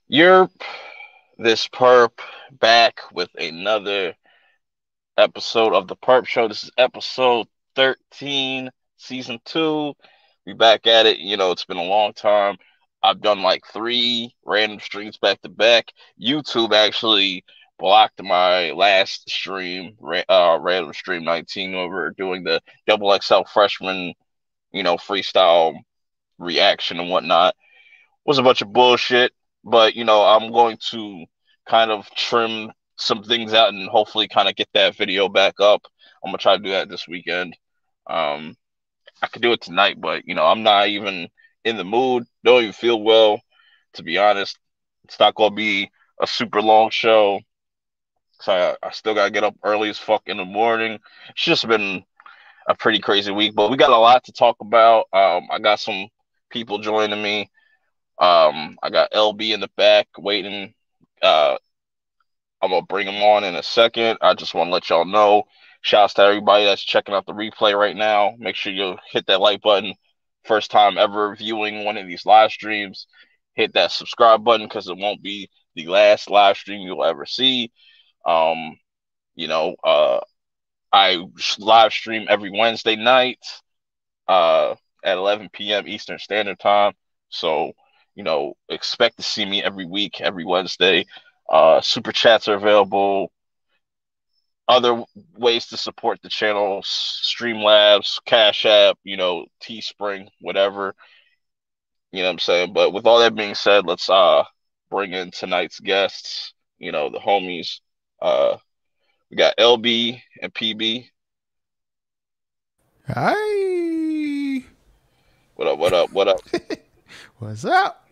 You're this perp back with another episode of the Purp Show. This is episode 13, season 2. We back at it. It's been a long time. I've done like 3 random streams back to back. YouTube actually blocked my last stream, random stream 19, where we were doing the double XL freshman, freestyle reaction and whatnot. Was a bunch of bullshit, but I'm going to kind of trim some things out and hopefully kind of get that video back up. I'm gonna try to do that this weekend. Um, I could do it tonight, but I'm not even in the mood. Don't even feel well, to be honest. It's not gonna be a super long show, so I still gotta get up early as fuck in the morning. It's just been a pretty crazy week, but we got a lot to talk about. I got some people joining me. I got LB in the back waiting. Uh, I'm gonna bring him on in a second. I just want to let y'all know. Shouts to everybody that's checking out the replay right now. Make sure you hit that like button. First time ever viewing one of these live streams, hit that subscribe button because it won't be the last live stream you'll ever see. Um, you know, uh, I live stream every Wednesday night, uh, at 11 p.m. Eastern Standard Time. So, expect to see me every week, every Wednesday. Super chats are available. Other ways to support the channel: Streamlabs, Cash App, Teespring, whatever. You know what I'm saying? But with all that being said, let's bring in tonight's guests. The homies. Uh, we got LB and PB. Hi. What up? What up? What up? What's up?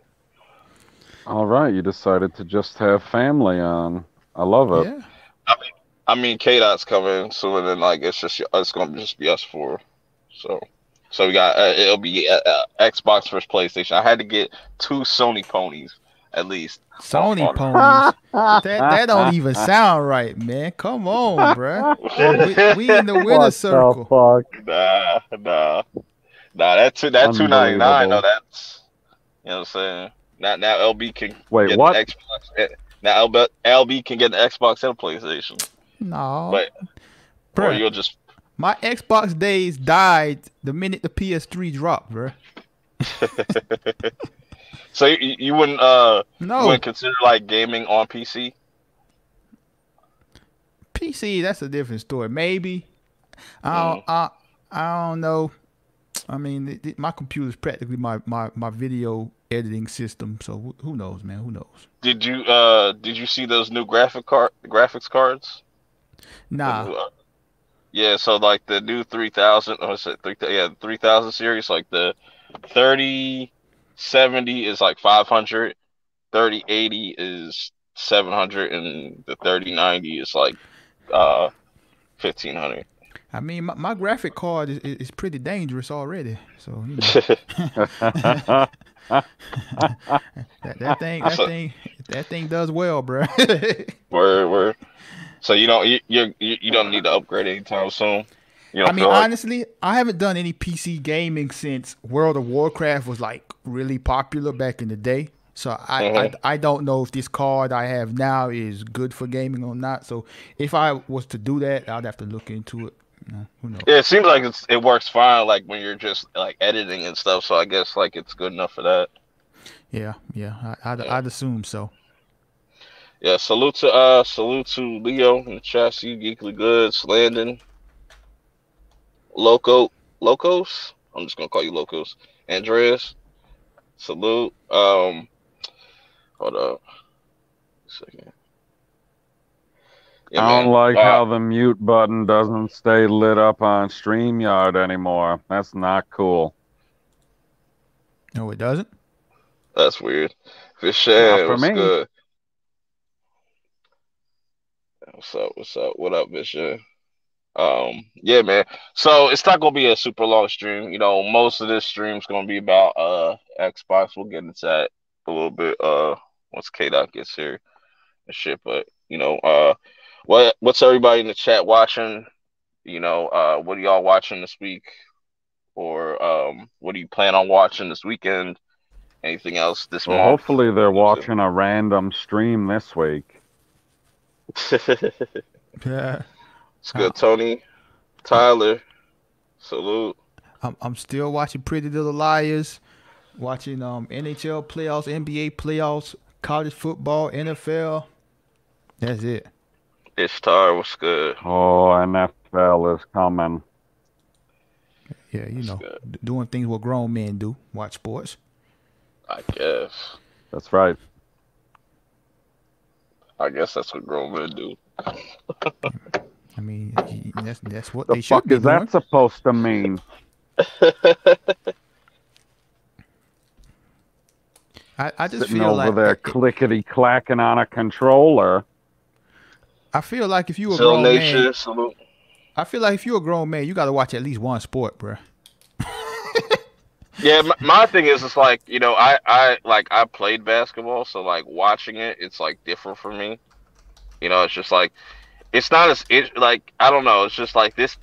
All right, you decided to just have family on. I love it. Yeah. I mean, K Dot's coming soon, and then like it's gonna just be us four. So, so we got it'll be Xbox versus PlayStation. I had to get 2 Sony ponies at least. Sony ponies. That don't even sound right, man. Come on, bruh. We in the winner circle. What the fuck? Nah. That 299. No, Unbelievable. that's what I'm saying. Now LB can Wait, get what? the Xbox. Now LB can get the Xbox and a PlayStation, No, but or bruh. you'll just My Xbox days died the minute the PS3 dropped, bruh. so you wouldn't No, consider like gaming on PC? PC. That's a different story. Maybe. I Mm. don't. I don't know. I mean, my computer's practically my video editing system. So who knows, man? Who knows? Did you see those new graphics cards? The Nah. new, yeah, so like the new 3000, or is it 3, yeah, 3000 series, like the 3070 is like 500, 3080 is 700, and the 3090 is like 1500. I mean, my graphic card is pretty dangerous already. So that thing that So, thing that thing does well, bro. where so you don't need to upgrade anytime soon. You I don't mean, feel like honestly, I haven't done any PC gaming since World of Warcraft was like really popular back in the day. So Mhm. I don't know if this card I have now is good for gaming or not. So if I was to do that, I'd have to look into it. Who knows? Yeah, it seems like it works fine like when you're just like editing and stuff, so I guess like it's good enough for that. Yeah, yeah, Yeah. I'd assume so. Yeah, salute to Leo in the chat. See you, Geekly Goods, Landon, Loco, Locos. I'm just gonna call you Locos. Andreas, salute. Hold up a second. Yeah, I don't man. like how the mute button doesn't stay lit up on StreamYard anymore. That's not cool. No, it doesn't. That's weird. Not Vishan, for what's me. good? What's up? What's up? What up, Vishan? Yeah, man. So it's not gonna be a super long stream. Most of this stream's gonna be about Xbox. We'll get into that a little bit once K Dot gets here and shit. But what's everybody in the chat watching? What are y'all watching this week? Or what do you plan on watching this weekend? Anything else this Well, month? hopefully they're watching a random stream this week. It's Yeah. I, good, Tony. I'm, Tyler, salute. I'm still watching Pretty Little Liars, watching NHL playoffs, NBA playoffs, college football, NFL. That's it. Ishtar, what's good? Oh, NFL is coming. Yeah, What's good? doing things what grown men do. Watch sports. I guess. That's right. I guess that's what grown men do. I mean, that's what The they should fuck be is doing. that supposed to mean? I just Sitting feel over like there clickety clacking on a controller. I feel like if you a Still grown man, Nation, salute. I feel like if you a grown man, you got to watch at least one sport, bro. Yeah, my thing is, it's like, I played basketball, so like watching it, it's like different for me. It's just like it's not as it like I don't know. It's just like this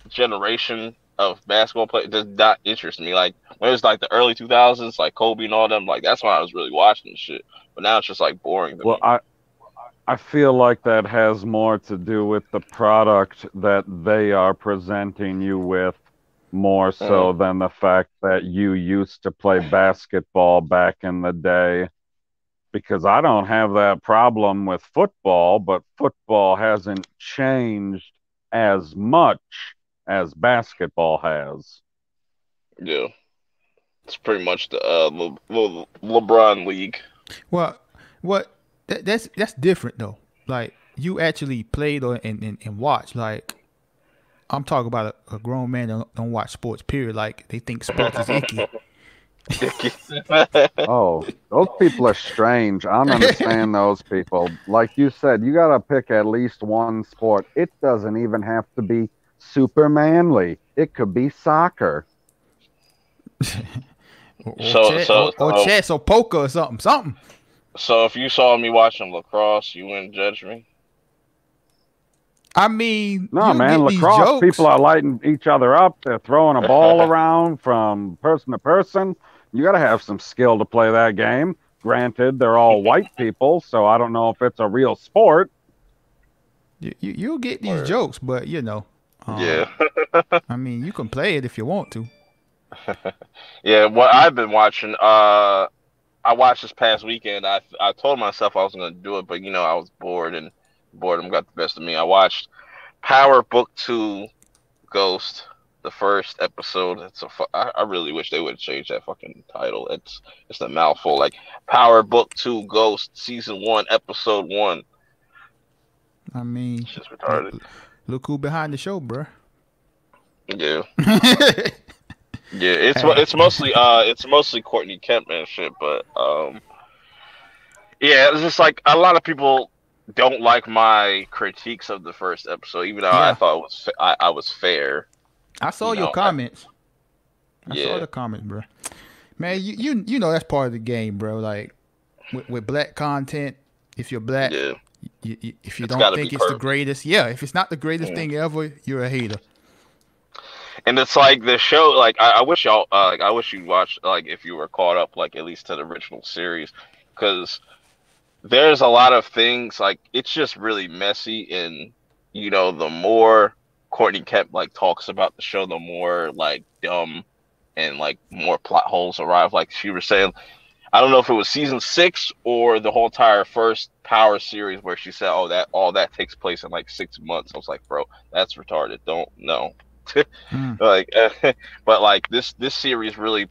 generation of basketball play does not interest me. Like when it was like the early 2000s, like Kobe and all them, like that's when I was really watching the shit. But now it's just like boring to Well, me. I feel like that has more to do with the product that they are presenting you with more Mm. so than the fact that you used to play basketball back in the day. Because I don't have that problem with football, but football hasn't changed as much as basketball has. Yeah, it's pretty much the LeBron league. Well, what that's different though. Like you actually played and watched. Like I'm talking about a grown man that don't watch sports. Period. Like they think sports is icky. Oh, those people are strange. I don't understand those people. Like you said, you got to pick at least one sport. It doesn't even have to be super manly. It could be soccer. so so Or so chess or poker or something. Something. so if you saw me watching lacrosse, you wouldn't judge me. I mean, No, you man, get these lacrosse, people jokes. are lighting each other up. They're throwing a ball around from person to person. You got to have some skill to play that game. Granted, they're all white people, so I don't know if it's a real sport. You'll get these Or jokes, but yeah. I mean, you can play it if you want to. Yeah, what I've been watching, I watched this past weekend. I told myself I was gonna do it, but I was bored and boredom got the best of me. I watched Power Book 2 Ghost, the first episode. I really wish they would have changed that fucking title. It's a mouthful. Like Power Book 2 Ghost Season 1 Episode 1. I mean, It's just look, retarded. look who behind the show, bruh. Yeah. Hey, Yeah, it's mostly Courtney Kemp and shit, but yeah, it's just like a lot of people don't like my critiques of the first episode, even though I yeah, thought it was I was fair. I saw You your know, I, comments. I saw yeah, the comments, bro. Man, you know that's part of the game, bro. Like with black content, if you're black, yeah, if you it's got don't to be think it's the Purp. greatest, yeah, if it's not the greatest Mm. thing ever, you're a hater. And it's like the show. Like I wish y'all, like I wish you watched, like if you were caught up, like at least to the original series, because there's a lot of things like it's just really messy, and the more Courtney Kemp like talks about the show, the more like dumb and like more plot holes arrive. Like she was saying, I don't know if it was season 6 or the whole entire first Power series where she said, "Oh, that all that takes place in like 6 months." I was like, "Bro, that's retarded. Don't know." Mm. Like, but like this series really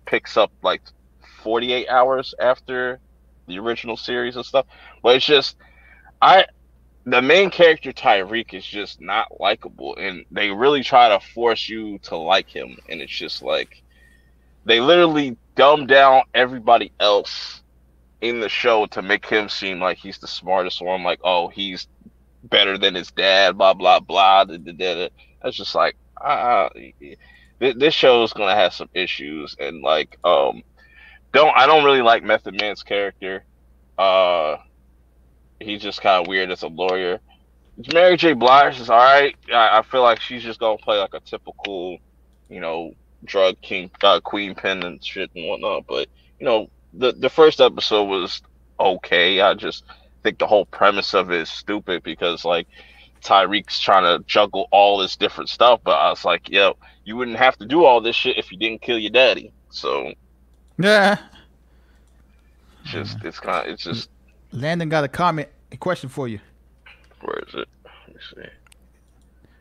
picks up like 48 hours after the original series and stuff. But it's just I the main character Tyreek is just not likable, and they really try to force you to like him, and it's just like they literally dumb down everybody else in the show to make him seem like he's the smartest one. Like, oh, he's better than his dad. Blah blah blah. Da, da, da, da. That's just like, this show is gonna have some issues, and like, don't I don't really like Method Man's character. Uh, he's just kind of weird as a lawyer. Mary J. Blige is all right. I feel like she's just gonna play like a typical, you know, drug king, queen pin and shit and whatnot. But the first episode was okay. I just think the whole premise of it is stupid because like Tyreek's trying to juggle all this different stuff, but I was like, yo, you wouldn't have to do all this shit if you didn't kill your daddy. So Yeah. it's just Landon got a question for you. where is it? Let me see.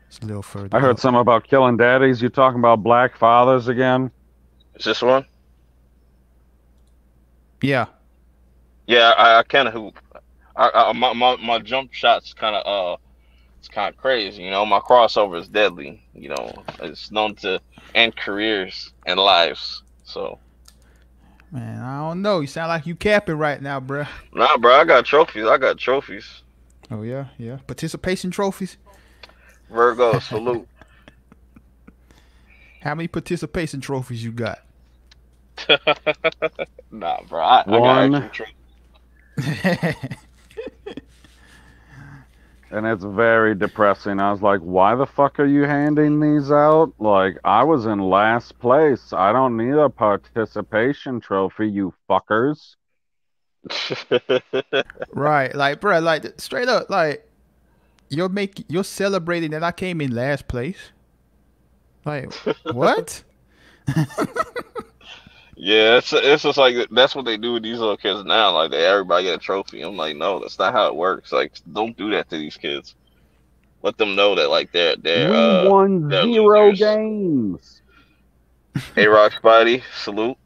It's a little further I heard up. something about killing daddies. You talking about black fathers again? Is this one? Yeah. Yeah, I kind of hoop. My jump shot's kind of it's kind of crazy. My crossover is deadly. It's known to end careers and lives. So Man, I don't know. You sound like you capping right now, bruh. nah, bro, I got trophies. I got trophies. Oh yeah, yeah. Participation trophies. Virgo, salute. How many participation trophies you got? Nah, bro, I got One, actual trophies. and it's very depressing. I was like, why the fuck are you handing these out? Like, I was in last place. I don't need a participation trophy, you fuckers. Right, like, bruh, like straight up, like you're celebrating that I came in last place. Like, what? Yeah, it's just like that's what they do with these little kids now. Like everybody get a trophy. I'm like, no, that's not how it works. Like, don't do that to these kids. Let them know that like We won they're 0 losers. games. Hey, Rock Spidey, salute.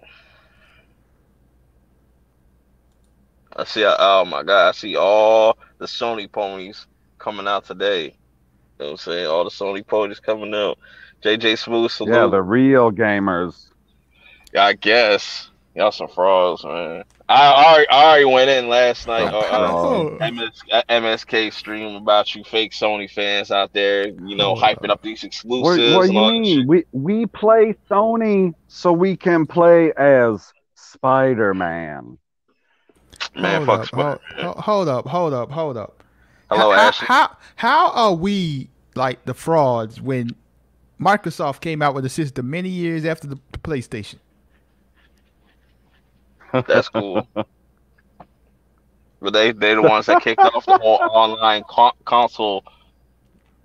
I see. Oh my God, I see all the Sony ponies coming out today. You know what I'm saying? All the Sony ponies coming out. JJ Smooth, Yeah, salute. the real gamers. Yeah, I guess y'all some frauds, man. I already went in last night. The frauds. Hold, MSK stream about you fake Sony fans out there, hold hyping up. up these What exclusives do and you all that shit. mean? We play Sony so we can play as Spider-Man. Man, Hold fuck up. Spider Man. Hold up. How, Hello, how Ashley. how how are we like the frauds when Microsoft came out with a system many years after the PlayStation? That's cool. But they the ones that kicked off the whole online console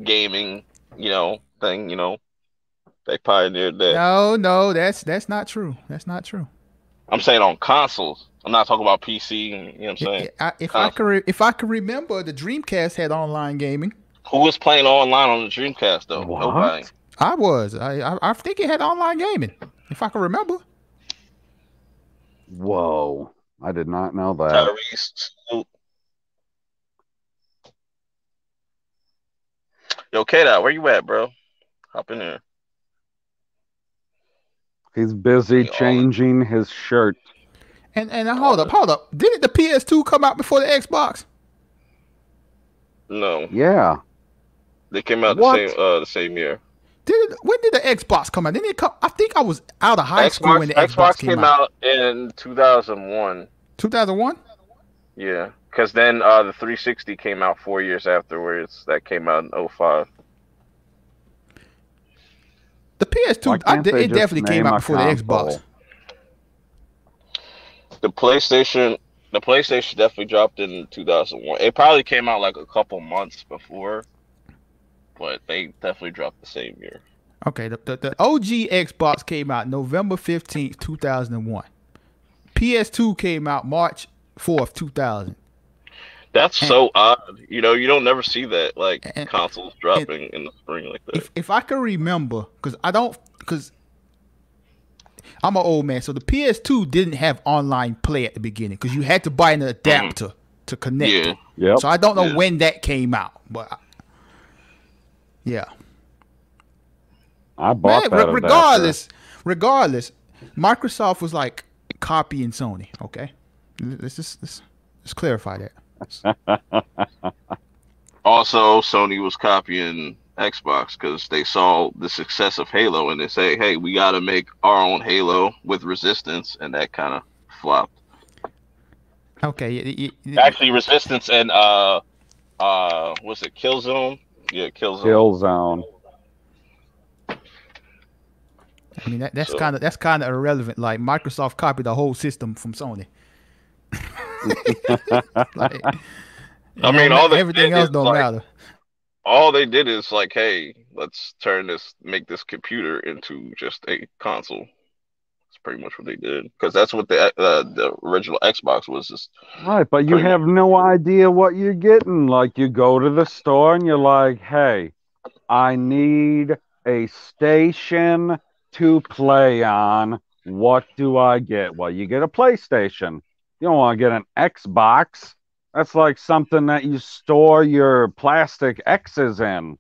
gaming, thing. They pioneered that. No, no, that's not true. That's not true. I'm saying on consoles. I'm not talking about PC. You know what I'm saying? Console. If I can remember, the Dreamcast had online gaming. Who was playing online on the Dreamcast though? Nobody. What? I was. I think it had online gaming. If I can remember. Whoa. I did not know that. Tyrese. Yo, K-Dot, where you at, bro? Hop in there. He's busy Hey, changing his shirt. And all hold up. Didn't the PS2 come out before the Xbox? no, Yeah. they came out What? the same year. When did the Xbox come out? Didn't it come? I think I was out of high school when the Xbox Xbox came came out. out in 2001. 2001. Yeah, because then the 360 came out 4 years afterwards. That came out in '05. The PS2, Why can't they it just definitely came name out a before the Xbox. console? The PlayStation definitely dropped in 2001. It probably came out like a couple months before, but they definitely dropped the same year. Okay, the OG Xbox came out November 15th, 2001. PS2 came out March 4th, 2000. That's And, so odd. You don't never see that like and, consoles and dropping in the spring like that. if I can remember, because I'm an old man, so the PS2 didn't have online play at the beginning because you had to buy an adapter to connect Yeah, it. Yep. So I don't know yeah. when that came out, but yeah. I bought Man, that adapter. regardless, Microsoft was like copying Sony. Okay, let's clarify that. Also, Sony was copying Xbox because they saw the success of Halo and they say, "Hey, we got to make our own Halo with Resistance," and that kind of flopped. Okay, Actually, Resistance and what's it, Killzone? Yeah, Killzone. Killzone. I mean that's So kind of irrelevant. Like Microsoft copied the whole system from Sony. Like I mean, all they everything did is else don't like matter. all they did is like, hey, let's make this computer into just a console. That's pretty much what they did because that's what the original Xbox was. Just Right, but you pretty much. have no idea what you're getting. Like you go to the store and you're like, "Hey, I need a station to play on. What do I get?" Well, you get a PlayStation. You don't want to get an Xbox. That's like something that you store your plastic X's in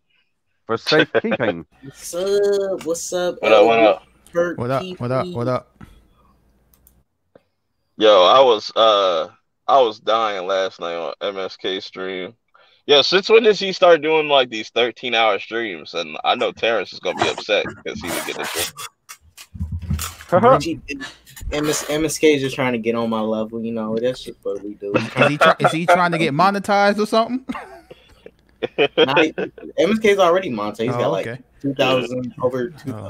for safekeeping. What's up? What's up, What up? What LB? up? Purp, What up? What up? What up? Yo, I was dying last night on MSK stream. Yeah, since when does he start doing like these 13-hour streams? And I know Terrence is gonna be upset because he didn't get the stream. MSK is just trying to get on my level, you know. That's just what we do. Is he trying to get monetized or something? MSK is already monetized. He's got okay. like 2,000 a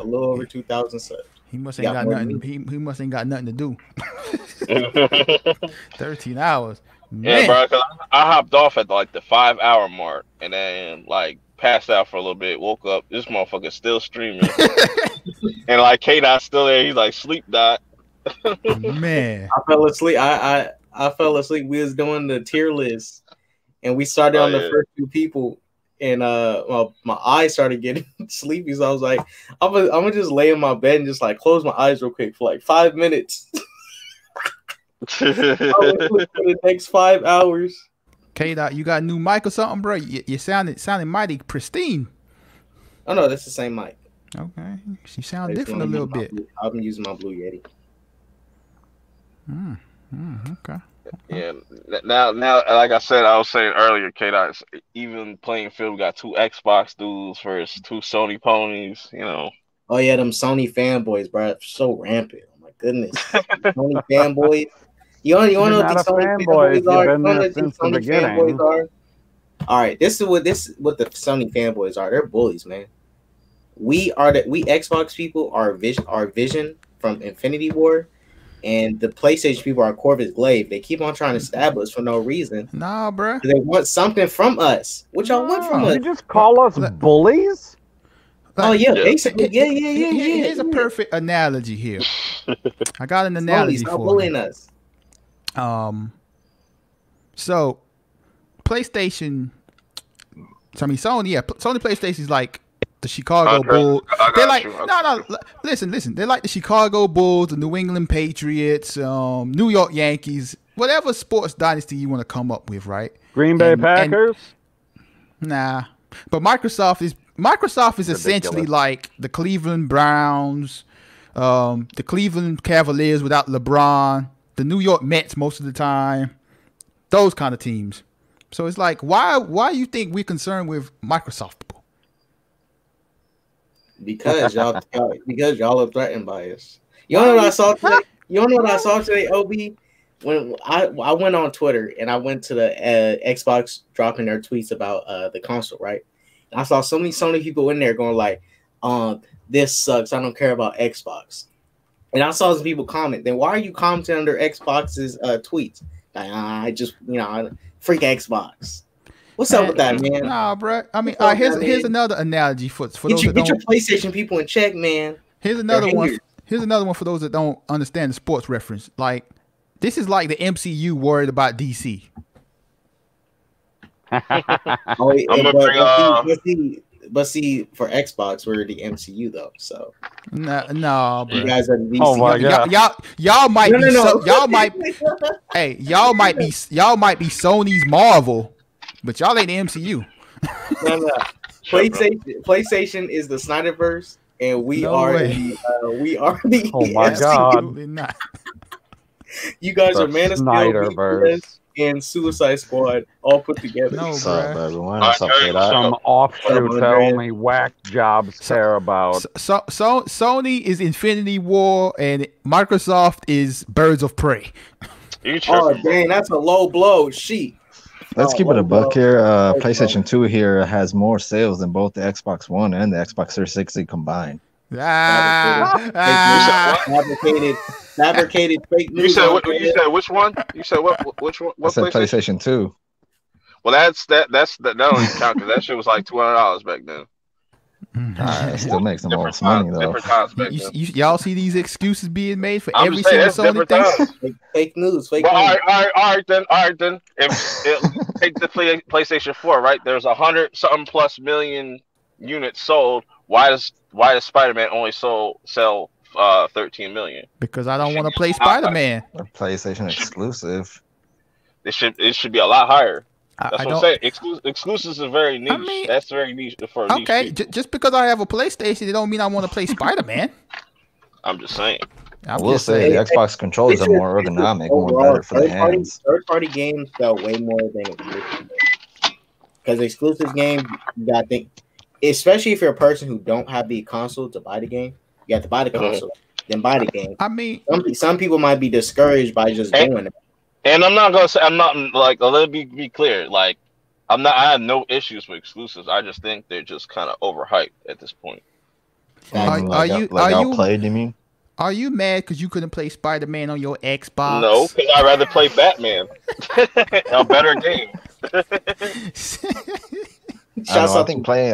little over 2,000 subs. He must ain't got nothing. He must ain't got nothing to do. 13 hours. Man. Yeah, bro. 'Cause I hopped off at like the 5-hour mark and then like passed out for a little bit. Woke up. This motherfucker still streaming. And like K-Dot's still there. He's like sleep dot. Man, I fell asleep. I fell asleep. We was doing the tier list, and we started on the first 2 people. And well, my eyes started getting sleepy, so I was like, I'm gonna just lay in my bed and just like close my eyes real quick for like 5 minutes. I was for the next 5 hours. K-Dot, you got a new mic or something, bro? You sounded mighty pristine. Oh no, that's the same mic. Okay, she sound different a little bit. I've been using my Blue Yeti. Okay. Yeah. Now, like I said, I was saying earlier, K-Dot, even playing field, we got 2 Xbox dudes versus 2 Sony ponies. You know. Oh yeah, them Sony fanboys, bro, so rampant. Oh my goodness, Sony fanboys. You want to know what the Sony fanboys are? You want to know what the Sony fanboys are? All right, this is what the Sony fanboys are. They're bullies, man. We Xbox people are Vision from Infinity War, and the PlayStation people are Corvus Glaive. They keep on trying to stab us for no reason. Nah, bro. They want something from us. What y'all want from us? You just call us bullies? Oh yeah, basically, yeah. Here's a perfect analogy here. I got an analogy Stop for bullying you. us. So PlayStation. So, I mean, Sony PlayStation is like the Chicago Bulls. They're like listen. They're like the Chicago Bulls, the New England Patriots, New York Yankees, whatever sports dynasty you want to come up with, right? Green Bay Packers? Nah, but Microsoft is essentially like the Cleveland Browns, the Cleveland Cavaliers without LeBron, the New York Mets most of the time, those kind of teams. So it's like, why you think we're concerned with Microsoft people? Because y'all are threatened by us. You know what I saw today? You know what I saw today, OB? When I went on Twitter and I went to the Xbox dropping their tweets about the console, right? And I saw so many Sony people in there going like, this sucks. I don't care about Xbox. And I saw some people comment. Then why are you commenting under Xbox's tweets? Like, I just, freak Xbox. What's up with that, man? Nah, bro. I mean, here's another analogy for those that don't. Get your PlayStation people in check, man. Here's another one. Here's another one for those that don't understand the sports reference. Like, this is like the MCU worried about DC. But see, for Xbox, we're the MCU though. So no, bro. You guys are the DC. Oh my God. Y'all might be. No. Y'all might be Sony's Marvel, but y'all ain't the MCU. No. PlayStation is the Snyderverse, and we are the. Oh my God! Absolutely not. You guys are Man of Steel, Snyderverse and Suicide Squad all put together. No, What's up, bro. everyone? What's up, K-Dot? Some offshoot that only whack jobs care about. So Sony is Infinity War, and Microsoft is Birds of Prey. Oh dang, that's a low blow. Let's keep it a buck here. PlayStation 2 here has more sales than both the Xbox One and the Xbox 360 combined. Fabricated fake You news. said what? You said which one? You said what? Which one? I What said PlayStation? PlayStation 2. Well, that don't even count because that shit was like $200 back then. It still makes the Different most times, money though. different times back then. Y'all see these excuses being made for I'm every just saying single that's Sony different thing? times. Fake news. Fake Well, news. all right then. If take the PlayStation 4, right? There's 100 something plus million units sold. Why does Spider-Man only sell 13 million? Because I don't want to play Spider-Man. A PlayStation exclusive. It should be a lot higher. That's I what I'm don't. saying. Exclusives are very niche. mean, That's very niche for niche Okay, people. just because I have a PlayStation, it don't mean I want to play Spider-Man. I'm just saying. I will say the Xbox controllers are more ergonomic, more better for the hands. Third-party games sell way more than exclusive games. Because exclusive games, you gotta think, especially if you're a person who don't have the console to buy the game, you have to buy the console, then buy the game. I mean, some people might be discouraged by just doing it. And I'm not gonna say I'm not like let me be clear. Like I have no issues with exclusives. I just think they're just kind of overhyped at this point. Are you outplayed? You mean? Are you mad because you couldn't play Spider-Man on your Xbox? No, because I'd rather play Batman. A better game. I think playing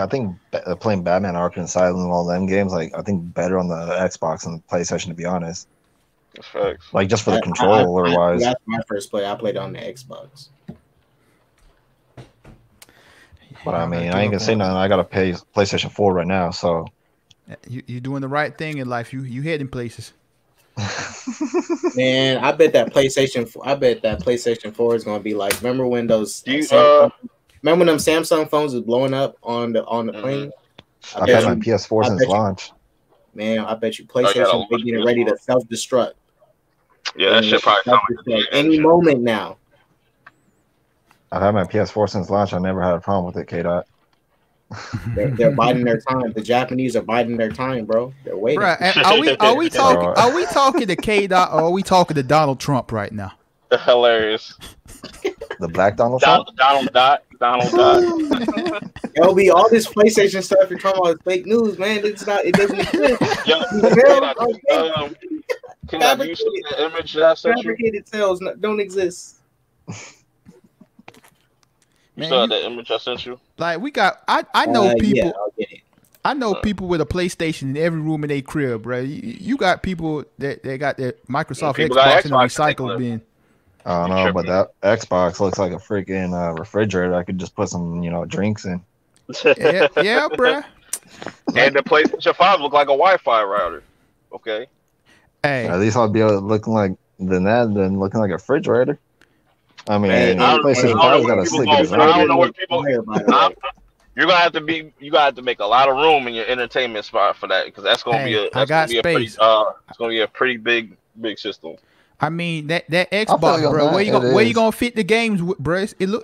Batman Arkham Asylum and all them games, like I think better on the Xbox and the PlayStation, to be honest. That's facts. Like just for the controller wise. That's my first play. I played on the Xbox. But I mean, I ain't gonna say nothing. I gotta pay PlayStation 4 right now, so you're doing the right thing in life. You heading places. Man, I bet that PlayStation 4 is gonna be like. Remember when those? Remember when them Samsung phones was blowing up on the plane? I've had my PS4 since launch. Man, I bet you PlayStation is getting ready to self-destruct. Yeah, that shit probably coming any moment now. I've had my PS4 since launch. I never had a problem with it, K-Dot. They're biding their time. The Japanese are biding their time, bro. They're waiting. Bruh, are we talking to K-Dot or are we talking to Donald Trump right now? Hilarious. The black Donald Trump? Donald Dot. LB, all this PlayStation stuff you're talking about is fake news, man. It's not. It doesn't exist. Yo, can I use the image that I sent you? Fabricated sales don't exist. You saw that image I sent you? Like I know people. Yeah, I'll get it. I know people with a PlayStation in every room in their crib, bro. You got people that got their Microsoft Xbox in the recycle bin. I don't know, but that Xbox looks like a freaking refrigerator. I could just put some, drinks in. Yeah, bro. And the PlayStation 5 look like a Wi-Fi router. Okay. Hey. At least I'll be looking like looking like a refrigerator. I mean, PlayStation 5's got a slick design. I don't know what people. You gotta have to make a lot of room in your entertainment spot for that because that's gonna be a pretty big system. I mean that Xbox, bro. Where you gonna fit the games, bro? You're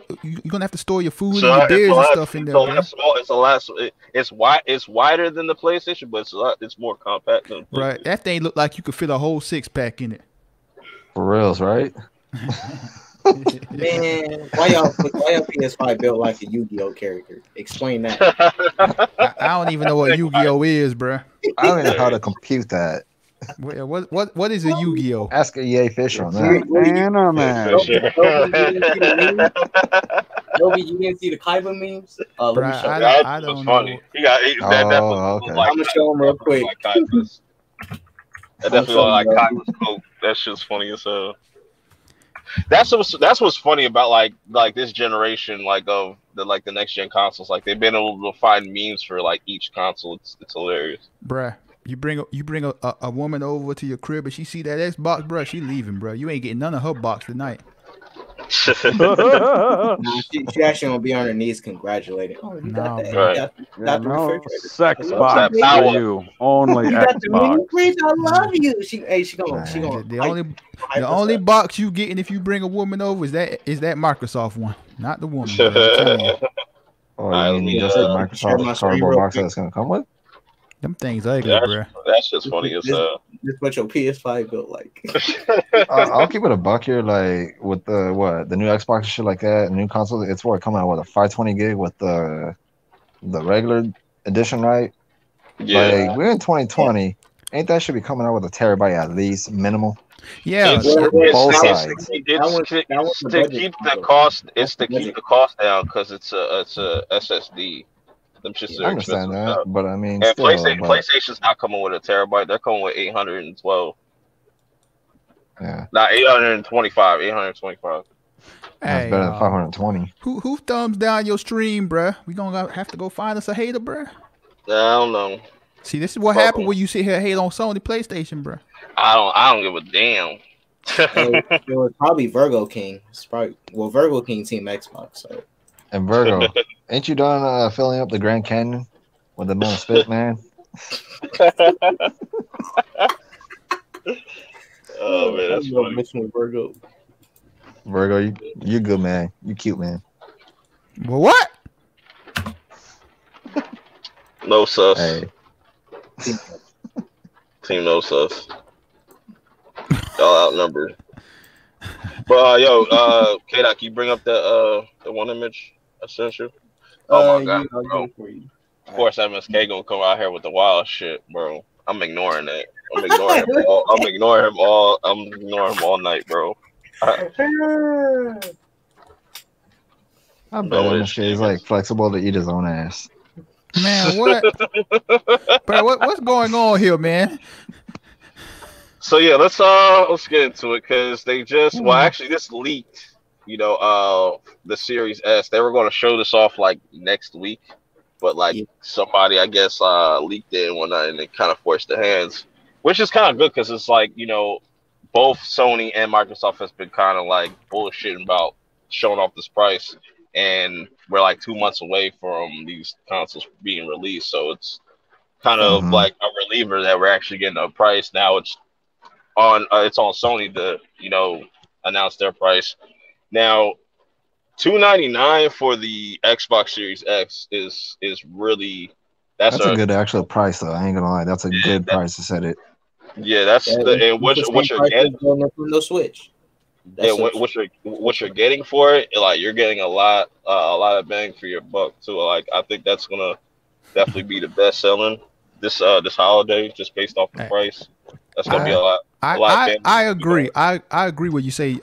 gonna have to store your food and your beers and stuff in there. It's wider than the PlayStation, but it's more compact than. Right, that thing look like you could fit a whole 6-pack in it. For reals, right? Man, why y'all PS5 built like a Yu-Gi-Oh character? Explain that. I don't even know what Yu-Gi-Oh is, bro. I don't even know how to compute that. What is a Yu-Gi-Oh? Ask a EA Fisher on that. Toby, you didn't see the Kaiba memes? Let me show you. I don't know. Okay. I'm gonna show them real quick. That definitely look like Kaiba's coat. That shit's funny as hell. That's what's funny about like this generation of the next gen consoles. Like they've been able to find memes for like each console. It's hilarious. Bruh, you bring a woman over to your crib and she see that Xbox, bruh, she leaving, bruh. You ain't getting none of her box tonight. She actually gonna be on her knees congratulating. Oh, you got that? Right. You got the refrigerator. Sex box for you. Only You got the mini Xbox. fridge. I love you. She gonna. The only box you getting if you bring a woman over is that Microsoft one, not the woman. Bro, I'm telling you. Or you mean just the Microsoft cardboard box that's gonna come with? Them things ugly, bro. That's just funny as hell. This what your PS5 built like. I'll keep it a buck here, like with the new Xbox and shit like that, new console. It's coming out with a 520 gig with the regular edition, right? Yeah, Like we're in 2020. Ain't that should be coming out with a terabyte at least minimal? Yeah, it's Well, Both it's sides. that was the to budget. keep the cost. That's It's the to keep budget. the cost down because it's a SSD. Them shits Yeah. I are understand expensive that, now. but I mean, And still, but PlayStation's not coming with a terabyte. They're coming with 812. yeah, Not 825. 825. that's hey, better than 520. who thumbs down your stream, bruh? We gonna have to go find us a hater, bruh. I don't know. See, this is what Fuck happened 'em. when you sit here hate on Sony PlayStation, bruh. I don't give a damn. It was probably Virgo King. It's probably Virgo King Team Xbox. So And Virgo, ain't you done filling up the Grand Canyon with the amount of spit, man? Oh man, that's funny. which one Virgo. Virgo, you good, man. You cute, man. Well, what? No sus. Hey, Team no sus. Y'all outnumbered. But K-Dot, can you bring up the one image I sent you? Oh my god, I'll bro. get it for you. Of course MSK gonna come out here with the wild shit, bro. I'm ignoring that. I'm ignoring him all. I'm ignoring him all. I'm ignoring him all night, bro. I bet No, MSK is like flexible to eat his own ass. Man, what? Bro, what's going on here, man? So yeah, let's get into it because they just actually this leaked. The Series S. They were going to show this off like next week, but like somebody I guess leaked it and whatnot, and it kind of forced their hands, which is kind of good because it's like both Sony and Microsoft has been kind of like bullshitting about showing off this price, and we're like 2 months away from these consoles being released, so it's kind of like a reliever that we're actually getting a price now. It's on Sony to announce their price now. $299 for the Xbox Series X is really that's a good actual price though. I ain't gonna lie, that's a good price to set it. Yeah, that's and what you're getting no Switch. Yeah, what you're getting for it, like you're getting a lot of bang for your buck too. Like I think that's gonna definitely be the best selling this holiday, just based off the price. That's gonna be a lot. I agree. I agree when you say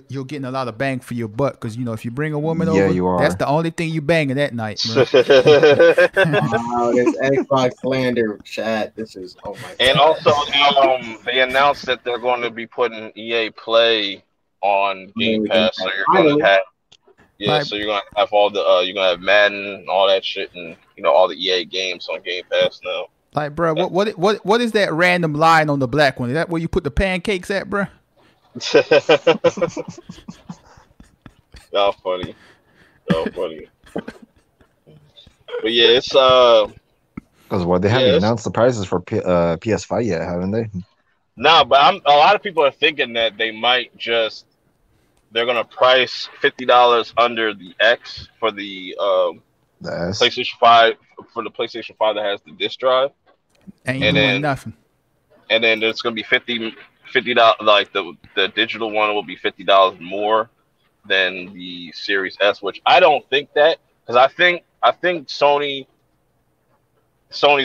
you're getting a lot of bang for your buck because if you bring a woman over, you are. That's the only thing you banging that night, bro. Wow, this Xbox slander chat. This is oh my god. And also, they announced that they're going to be putting EA Play on Game Pass, so you're going to have so you're going to have all the you're going to have Madden, all that shit, and all the EA games on Game Pass now. Like, bro, what is that random line on the black one? Is that where you put the pancakes at, bro? Y'all funny. But yeah, it's because they haven't announced the prices for PS5 yet, haven't they? No, but a lot of people are thinking that they're gonna price $50 under the X for the PlayStation 5 that has the disc drive. Ain't doing nothing. And then it's gonna be $50 like the digital one will be $50 more than the Series S, which I don't think that, because I think Sony's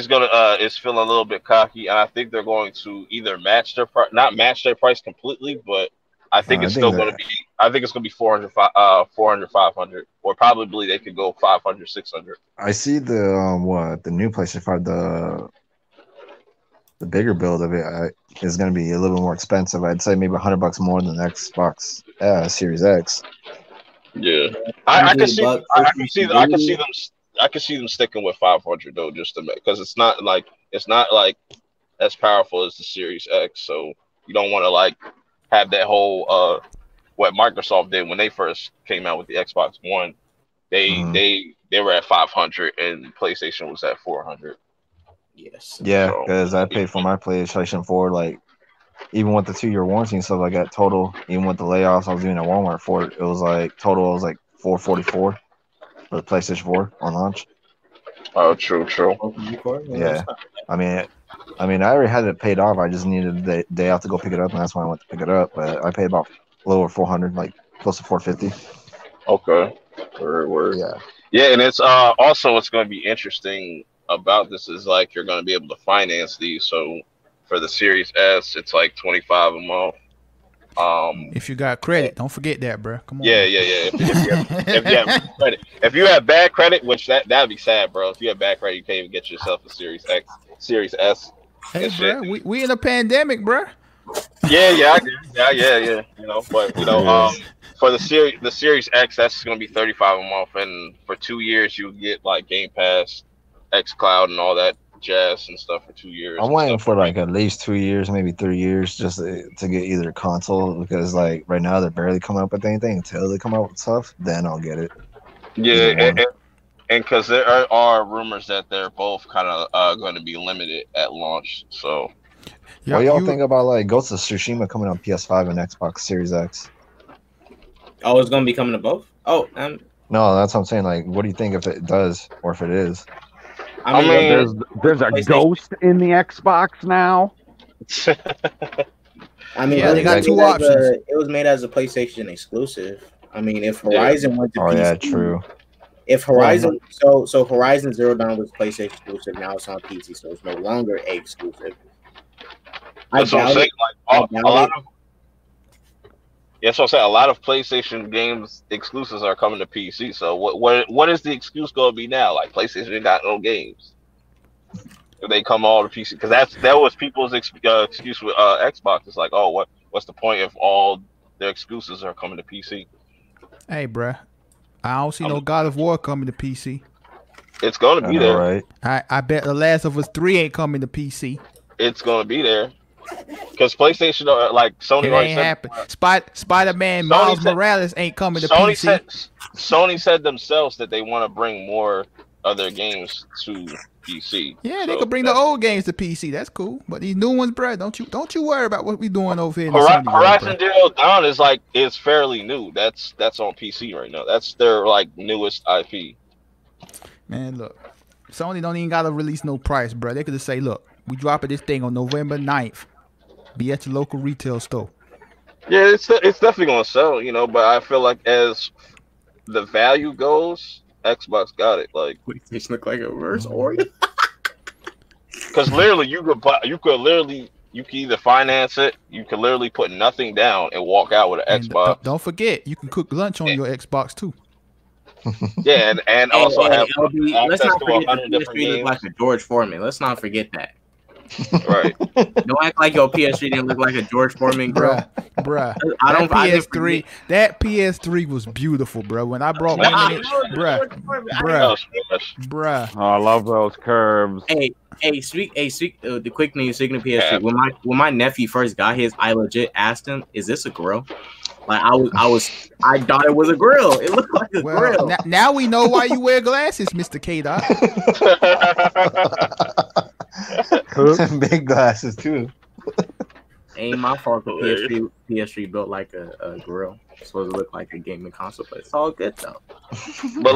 gonna is feeling a little bit cocky, and I think they're going to either not match their price completely, but I think it's still going to be. I think it's going to be 400, 500, or probably they could go 500, 600. I see the new PlayStation 5, the bigger build of it is going to be a little more expensive. I'd say maybe $100 more than the Xbox Series X. Yeah, I can see them sticking with 500 though, just to because it's not like as powerful as the Series X, so you don't want to like have that whole what Microsoft did when they first came out with the Xbox One. They were at 500 and PlayStation was at 400. Yes. Yeah, because I paid for my PlayStation 4, like even with the 2-year warranty and stuff like that. Total, even with the layoffs I was doing at Walmart for it, it was like $444 for the PlayStation 4 on launch. Oh, true. Yeah, I mean, I already had it paid off. I just needed the day out to go pick it up, and that's why I went to pick it up. But I paid about a little over 400, like close to 450. Okay. Word. Yeah. Yeah, and it's also it's going to be interesting about this is like you're going to be able to finance these. So for the Series S, it's like 25 a month. If you got credit, don't forget that, bro. Come on. Yeah. If you have bad credit, which that'd be sad, bro. If you have bad credit, you can't even get yourself a Series X, Series S. Hey, and shit. bro, we in a pandemic, bro. Yeah. You know, but you know, for the Series X, that's gonna be 35 a month, and for 2 years you get like Game Pass, XCloud, and all that jazz and stuff for 2 years. I'm waiting for like at least 2 years, maybe 3 years, just to get either a console, because like right now they're barely coming up with anything. Until they come out with stuff, then I'll get it. Yeah, and because there are rumors that they're both kind of going to be limited at launch. So, Yeah, what y'all think about like Ghost of Tsushima coming on PS5 and Xbox Series X? Oh, it's gonna be coming to both. Oh, No, that's what I'm saying. Like, what do you think if it does or if it is? I mean, there's a Ghost in the Xbox now. I mean, Yeah, they got two options. It was made as a PlayStation exclusive. I mean, if Horizon went to PC, yeah, true. If Horizon, so Horizon Zero Dawn was PlayStation exclusive. Now it's on PC, so it's no longer a exclusive. That's what I'm saying. Like a lot of. Yeah, so I said a lot of PlayStation games exclusives are coming to PC. So what is the excuse going to be now? Like PlayStation ain't got no games. If they come all to PC, because that was people's excuse with Xbox. It's like, oh, what's the point if all their exclusives are coming to PC? Hey, bruh, I don't see no God of War coming to PC. It's going to be there. Right? I bet The Last of Us 3 ain't coming to PC. It's going to be there. Because PlayStation, like Sony, It already ain't said, happen. Spider-Man Miles Morales ain't coming to PC. Sony said themselves that they want to bring more other games to PC. Yeah, they could bring the old games to PC. That's cool. But these new ones, bruh, don't you worry about what we doing over here in the Sony world, Horizon Zero Dawn is fairly new. That's on PC right now. That's their like newest IP. Man, look, Sony don't even gotta release no price, bruh. They could just say, look, we dropping this thing on November 9th. Be at your local retail store. Yeah, it's definitely gonna sell, you know. But I feel like as the value goes, Xbox got it. Like PlayStation look like a reverse Oreo. Because literally, you could either finance it, you could literally put nothing down and walk out with an Xbox. Don't forget, you can cook lunch on your Xbox too. Yeah, and also have let's access not to forget 100 the different PS3 games. look like a George Foreman. Let's not forget that. Right. Don't act like your PS3 didn't look like a George Foreman grill. Bruh. PS3. That PS3 was beautiful, bro. When I brought one in it, bruh. Oh, I love those curves. Hey, the quick news, speaking of PS3, when my nephew first got his, I legit asked him, "Is this a grill?" Like I thought it was a grill. It looked like a grill. Now we know why you wear glasses, Mr. K-Dot. Big glasses too. Ain't my fault. The PS3 built like a grill. It's supposed to look like a gaming console, but it's all good though. But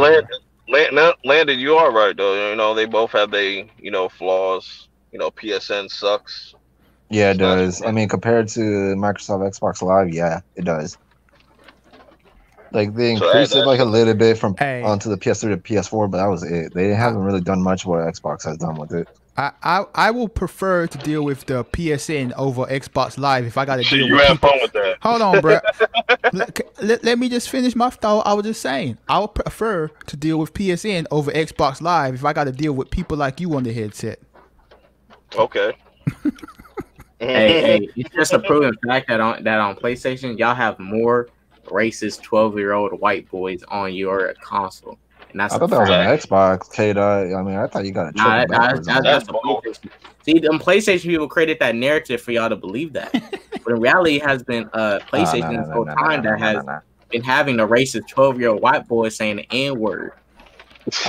Landon, you are right though. You know, they both have their flaws. You know, PSN sucks. Yeah, it does. I mean, compared to Microsoft Xbox Live, yeah, it does. Like they increased it like a little bit from onto the PS3 to PS4, but that was it. They haven't really done much what Xbox has done with it. I will prefer to deal with the PSN over Xbox Live if I got to deal with you have fun with that. Hold on, bro. let me just finish my thought. I was just saying I would prefer to deal with PSN over Xbox Live if I got to deal with people like you on the headset. Okay. hey, it's just a proven fact that on PlayStation y'all have more racist 12-year-old white boys on your console. And that's I thought that was an Xbox, K-Dot. I mean, I thought you got to check that's PlayStation. See, them PlayStation people created that narrative for y'all to believe that. But in reality, it has been PlayStation this whole time that has been having a racist 12-year-old white boy saying the N-word.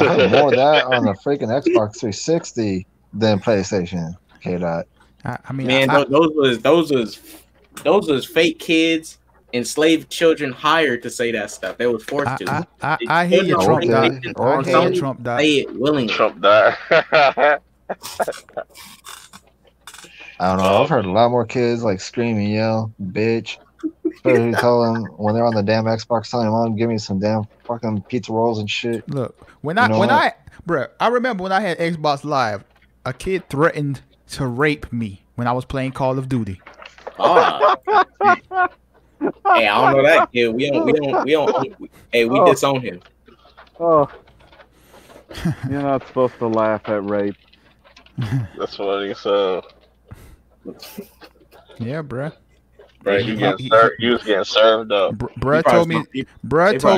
I heard more of that on the freaking Xbox 360 than PlayStation, K-Dot. I mean, man, those was fake kids. Enslaved children hired to say that stuff. They was forced to. I hear you, Trump died. I hear you, Trump died. Say it willingly. Trump died. I don't know. I've heard a lot more kids like scream and yell, bitch. Especially tell them when they're on the damn Xbox, telling them, "Mom, give me some damn fucking pizza rolls and shit." Look, when You know what? I remember when I had Xbox Live, a kid threatened to rape me when I was playing Call of Duty. Ah, hey, I don't know that kid. We don't. Hey, we disown him. Oh, you're not supposed to laugh at rape. That's funny. So, Yeah, bruh. Right, you was getting served up. Bruh told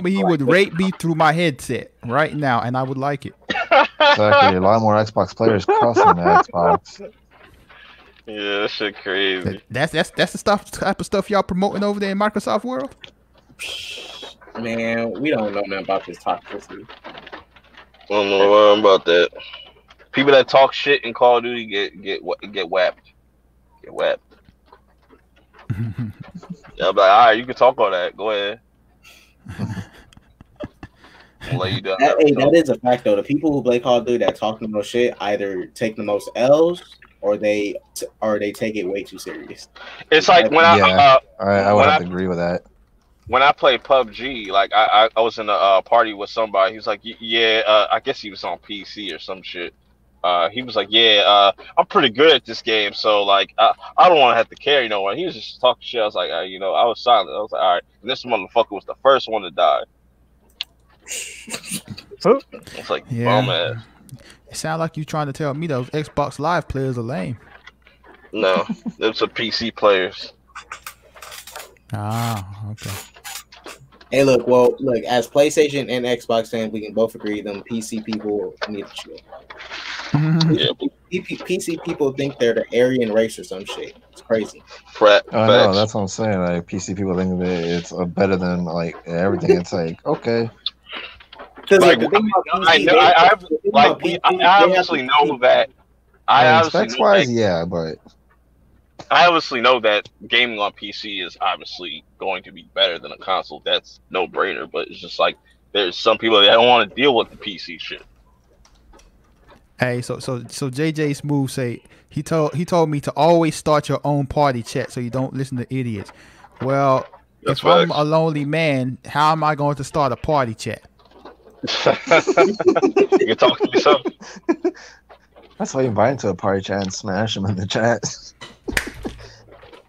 me, he would rape me through my headset right now, and I would like it. Exactly. A lot more Xbox players cussing the Xbox. Yeah, that shit crazy. That's the type of stuff y'all promoting over there in Microsoft world. Man, we don't know nothing about this toxicity. I don't know about that. People that talk shit in Call of Duty get whapped. Get whapped. Yeah, I'm like, all right, you can talk on that. Go ahead. I'll lay you down. That is a fact though. The people who play Call of Duty that talk the most shit either take the most L's or they take it way too serious. It's like when I would have to agree with that. When I play PUBG, like I was in a party with somebody. He was like, yeah, I guess he was on PC or some shit. He was like, yeah, I'm pretty good at this game, so like I don't want to have to carry no one. He was just talking shit. I was like, I was silent. I was like, all right. And this motherfucker was the first one to die. It's like, bum ass. It sounds like you trying to tell me those Xbox Live players are lame. No, those are PC players. Ah, okay. Hey, look, as PlayStation and Xbox fans, we can both agree them PC people need to chill. Yeah. PC people think they're the Aryan race or some shit. It's crazy. No, that's what I'm saying. Like PC people think that it's better than like everything. It's like okay. Like, I obviously know that. But I obviously know that gaming on PC is obviously going to be better than a console. That's no brainer. But it's just like there's some people that don't want to deal with the PC shit. Hey, so JJ Smooth say he told me to always start your own party chat so you don't listen to idiots. Well, if I'm a lonely man, how am I going to start a party chat? You can talk to yourself. That's why you invite him to a party chat and smash him in the chat.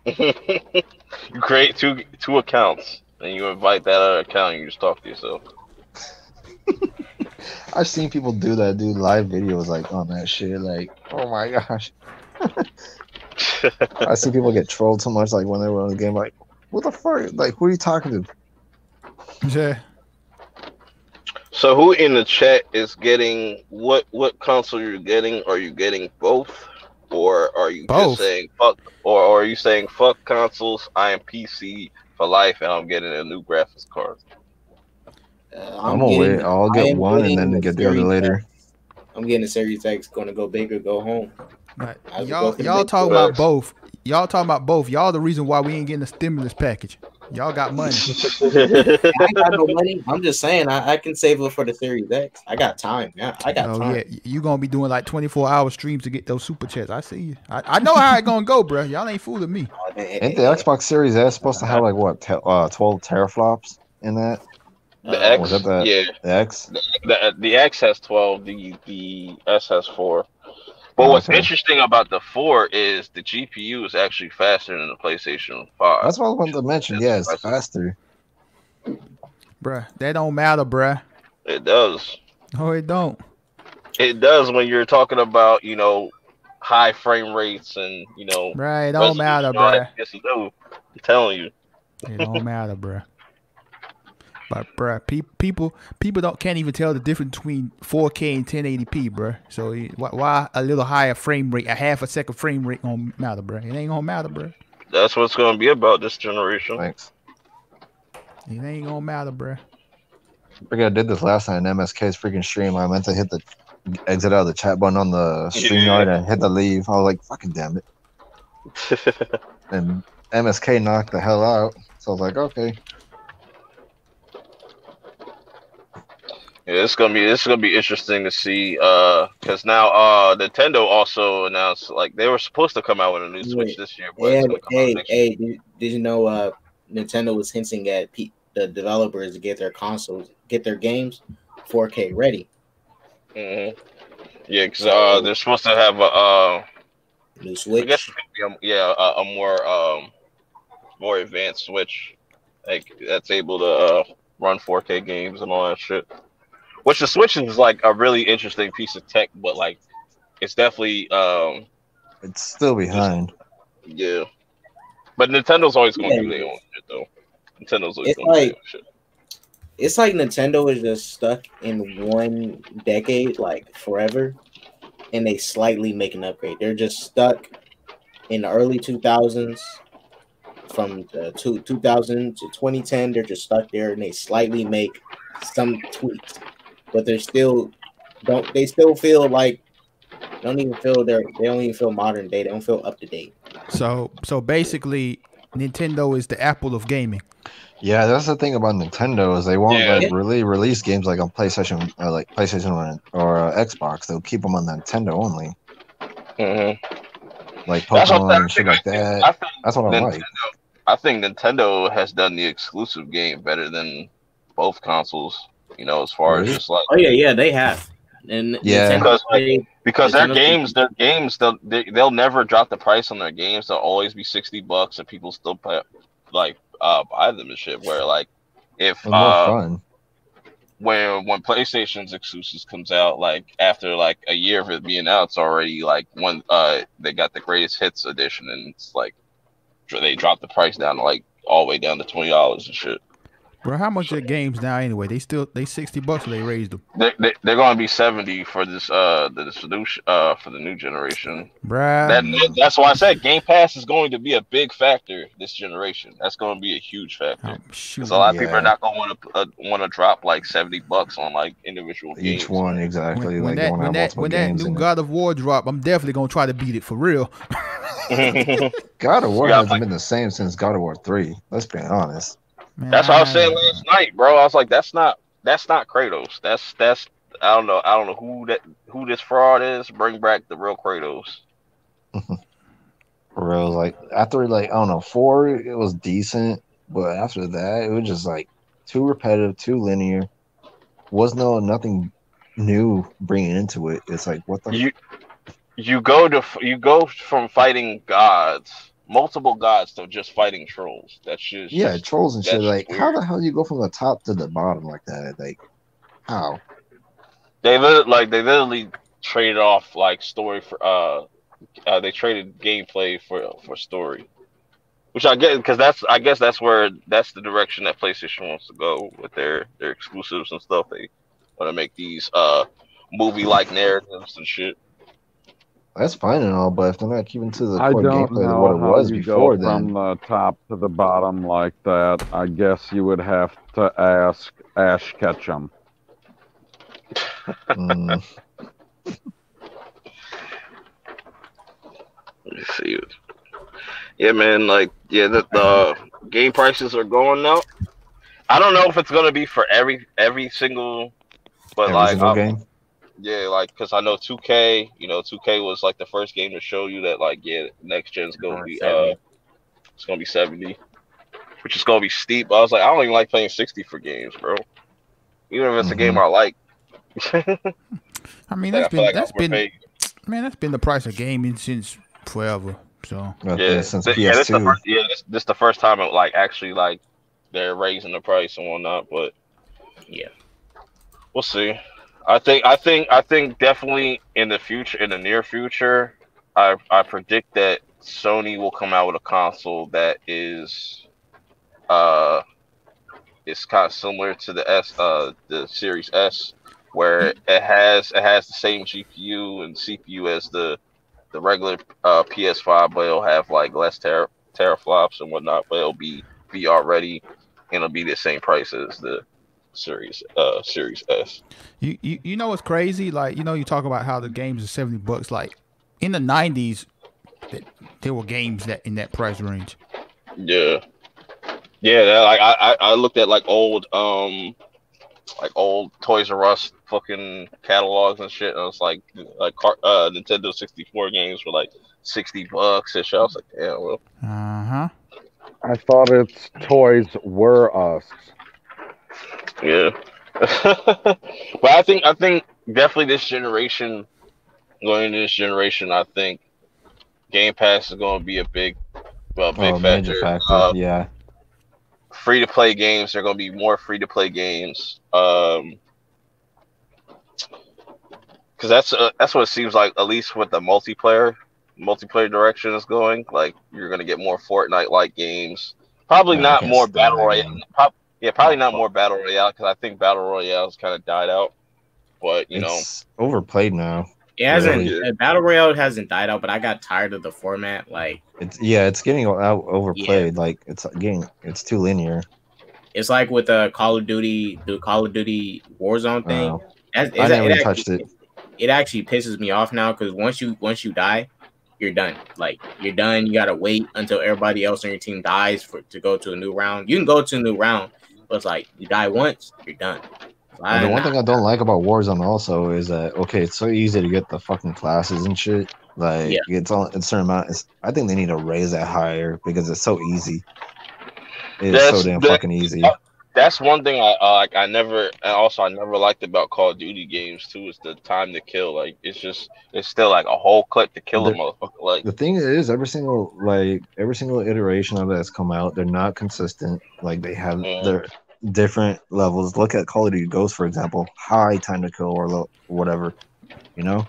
You create two accounts and you invite that other account and you just talk to yourself. I've seen people do that, do live videos like on that shit. Like, oh my gosh. I see people get trolled so much, like when they were on the game, like, what the fuck? Like, who are you talking to? Yeah. So who in the chat is getting what console you're getting? Are you getting both? Or are you just saying fuck? Or are you saying fuck consoles? I am PC for life, and I'm getting a new graphics card. I'm gonna wait. I'll get one and then get the other later. I'm getting a Series X. Going to go big or go home. Right. Y'all talking about both. Y'all talking about both. Y'all the reason why we ain't getting a stimulus package. Y'all got money. I ain't got no money. I'm just saying I can save it for the Series X. I got time. Yeah, I got time. Yeah, you gonna be doing like 24-hour streams to get those super chats. I see you. I know how it gonna go, bro. Y'all ain't fooling me. Ain't the Xbox Series S supposed to have like what 12 teraflops in that? The X, was that the X? The X has 12. The S has 4. But what's interesting about the 4 is the GPU is actually faster than the PlayStation 5. That's what I wanted to mention. Yeah, it's faster. Bruh, that don't matter, bruh. It does. No, it don't. It does when you're talking about, high frame rates and, Right, it don't matter, bruh. Yes, it do. I'm telling you. It don't matter, bruh. But bruh, people can't even tell the difference between 4K and 1080p, bruh. So why a little higher frame rate, a half a second frame rate gonna matter, bruh? It ain't gonna matter, bruh. That's what's gonna be about this generation. Thanks. It ain't gonna matter, bruh. I think I did this last night in MSK's freaking stream. I meant to hit the exit out of the chat button on the StreamYard and hit the leave. I was like, fucking damn it. And MSK knocked the hell out. So I was like, okay. Yeah, it's gonna be interesting to see, because now Nintendo also announced like they were supposed to come out with a new Switch this year, but it's gonna come out next year. Did you know Nintendo was hinting at the developers to get their consoles, get their games 4K ready. Hmm. Yeah, because So they're supposed to have new I guess Switch. it's gonna be a more advanced Switch, like that's able to run 4K games and all that shit. Which the Switch is like a really interesting piece of tech, but like it's definitely It's still just behind. yeah. But Nintendo's always gonna Yeah, do their own shit though. Nintendo's always it's gonna do their like own shit. it's like Nintendo is just stuck in one decade, like forever, and they slightly make an upgrade. They're just stuck in the early 2000s, from 2000 to 2010. They're just stuck there, and they slightly make some tweaks, but they're still don't. They still feel like don't even feel they don't even feel modern day. They don't feel up to date. So basically, Nintendo is the Apple of gaming. Yeah, that's the thing about Nintendo is they won't Yeah. like really release games like on PlayStation, like PlayStation or Xbox. They'll keep them on Nintendo only, Hmm. like That's what Pokemon and shit like that. I think That's what I Nintendo. like. I think Nintendo has done the exclusive game better than both consoles. You know, as far as Really? just like Oh yeah, they have. And Yeah. Nintendo, because Nintendo, their games, they'll never drop the price on their games. They'll always be $60, and people still pay, like buy them and shit. Where like if It's more fun. when PlayStation's exclusives comes out, like after like a year of it being out, it's already like when they got the greatest hits edition, and it's like they dropped the price down to like all the way down to $20 and shit. Bro, how much are games now anyway? They $60 or they raised them? They're going to be 70 for for the new generation. Bruh. That's why I said Game Pass is going to be a big factor this generation. That's going to be a huge factor Shoot. because a lot of people are Yeah. not going to want to drop like $70 on like individual games. Each one exactly. When Like they want to have multiple that games new in it. God of War drop, I'm definitely gonna try to beat it for real. God of War Yeah, hasn't like- been the same since God of War 3. Let's be honest. Man, That's what I was saying last night, bro. I was like, that's not Kratos. That's I don't know who this fraud is. Bring back the real Kratos. For real, like after like I don't know 4, it was decent, but after that, it was just like too repetitive, too linear. Was nothing new bringing into it. It's like what the You go from fighting gods, multiple gods, to just fighting trolls. That's just yeah, trolls and shit. that's Like weird. how the hell you go from the top to the bottom like that? Like how? They literally traded off like story for they traded gameplay for story, which I get because I guess that's the direction that PlayStation wants to go with their exclusives and stuff. They want to make these movie like narratives and shit. That's fine and all, but if they're not keeping to the I core don't gameplay of what know it how was you before, go then from the top to the bottom like that. I guess you would have to ask Ash Ketchum. mm, Let me see it. Yeah, man. Like, yeah, the game prices are going up. I don't know if it's gonna be for every single, but every like, single game. yeah, like, cause I know 2K. 2K was like the first game to show you that, like, yeah, next gen's gonna be 70. it's gonna be 70, which is gonna be steep. But I was like, I don't even like playing 60 for games, bro. Even if it's a game I like. I mean, Like, I feel like I that's been overpaid. man, that's been the price of gaming since forever. So Yeah, Since this the PS2. first, this the first time it like actually like they're raising the price and whatnot. But Yeah. we'll see. I think definitely in the near future, I predict that Sony will come out with a console that uh is kind of similar to the Series S, where it has the same GPU and CPU as the regular PS5, but it'll have like less teraflops and whatnot, but it'll be VR ready and it'll be the same price as the Series S. you know what's crazy? Like you talk about how the games are $70. Like in the '90s, there were games that in that price range. Yeah, yeah. Like I looked at like old Toys R Us fucking catalogs and shit. And it was like Nintendo 64 games for like $60 and shit. I was like, damn, well, Uh huh. I thought its toys were us. Yeah. But I think definitely this generation, going into this generation, I think Game Pass is going to be a big Oh, major factor. factor. Yeah. Free to play games. There are going to be more free to play games. Because that's what it seems like. At least with the multiplayer direction is going. Like you're going to get more Fortnite like games. Probably Man, I not can't more stand battle that royale. game. Yeah, probably Oh, not fuck. more battle royale because I think battle royale has kind of died out. But It's overplayed now. It hasn't. Really. Battle Royale hasn't died out, but I got tired of the format. Like, It's getting out yeah, overplayed. Like it's too linear. it's like with the Call of Duty Warzone thing. Uh, I never even touched it. It actually pisses me off now because once you die, you're done. Like you're done. You gotta wait until everybody else on your team dies to go to a new round. You can go to a new round, but it's like you die once, you're done. And the one thing I don't like about Warzone also is that it's so easy to get the fucking classes and shit. Yeah, Like it's a certain amount. I think they need to raise that higher because it's so easy. It's so that's damn that, fucking easy. that's one thing I like. I never liked about Call of Duty games too. Is the time to kill. Like it's still like a whole clip to kill a The motherfucker. Like the thing is, every single iteration of it that's come out, they're not consistent. Like they have mm, their different levels. Look at Call of Duty Ghost, for example, high time to kill or whatever, you know.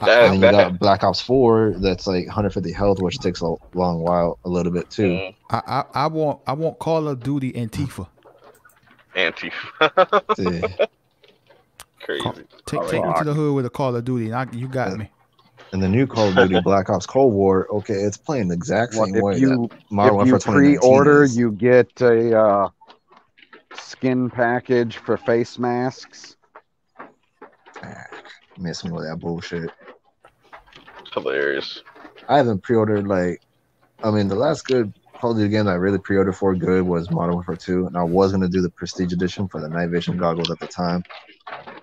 I, And I, that then you that got Black Ops 4 that's like 150 health, which takes a long while, a little bit too. mm, I want Call of Duty Antifa. anti See, crazy. Take me to Fuck. the hood with a Call of Duty, and you got me. and the new Call of Duty Black Ops Cold War, okay, it's playing the exact Well, same way that if Modern Warfare you 2019 pre-order, is. you get a skin package for face masks. Miss me with that bullshit. Hilarious. I haven't pre-ordered the last good Call of Duty game that I really pre-ordered for good was Modern Warfare 2, and I was gonna do the Prestige Edition for the night vision goggles at the time.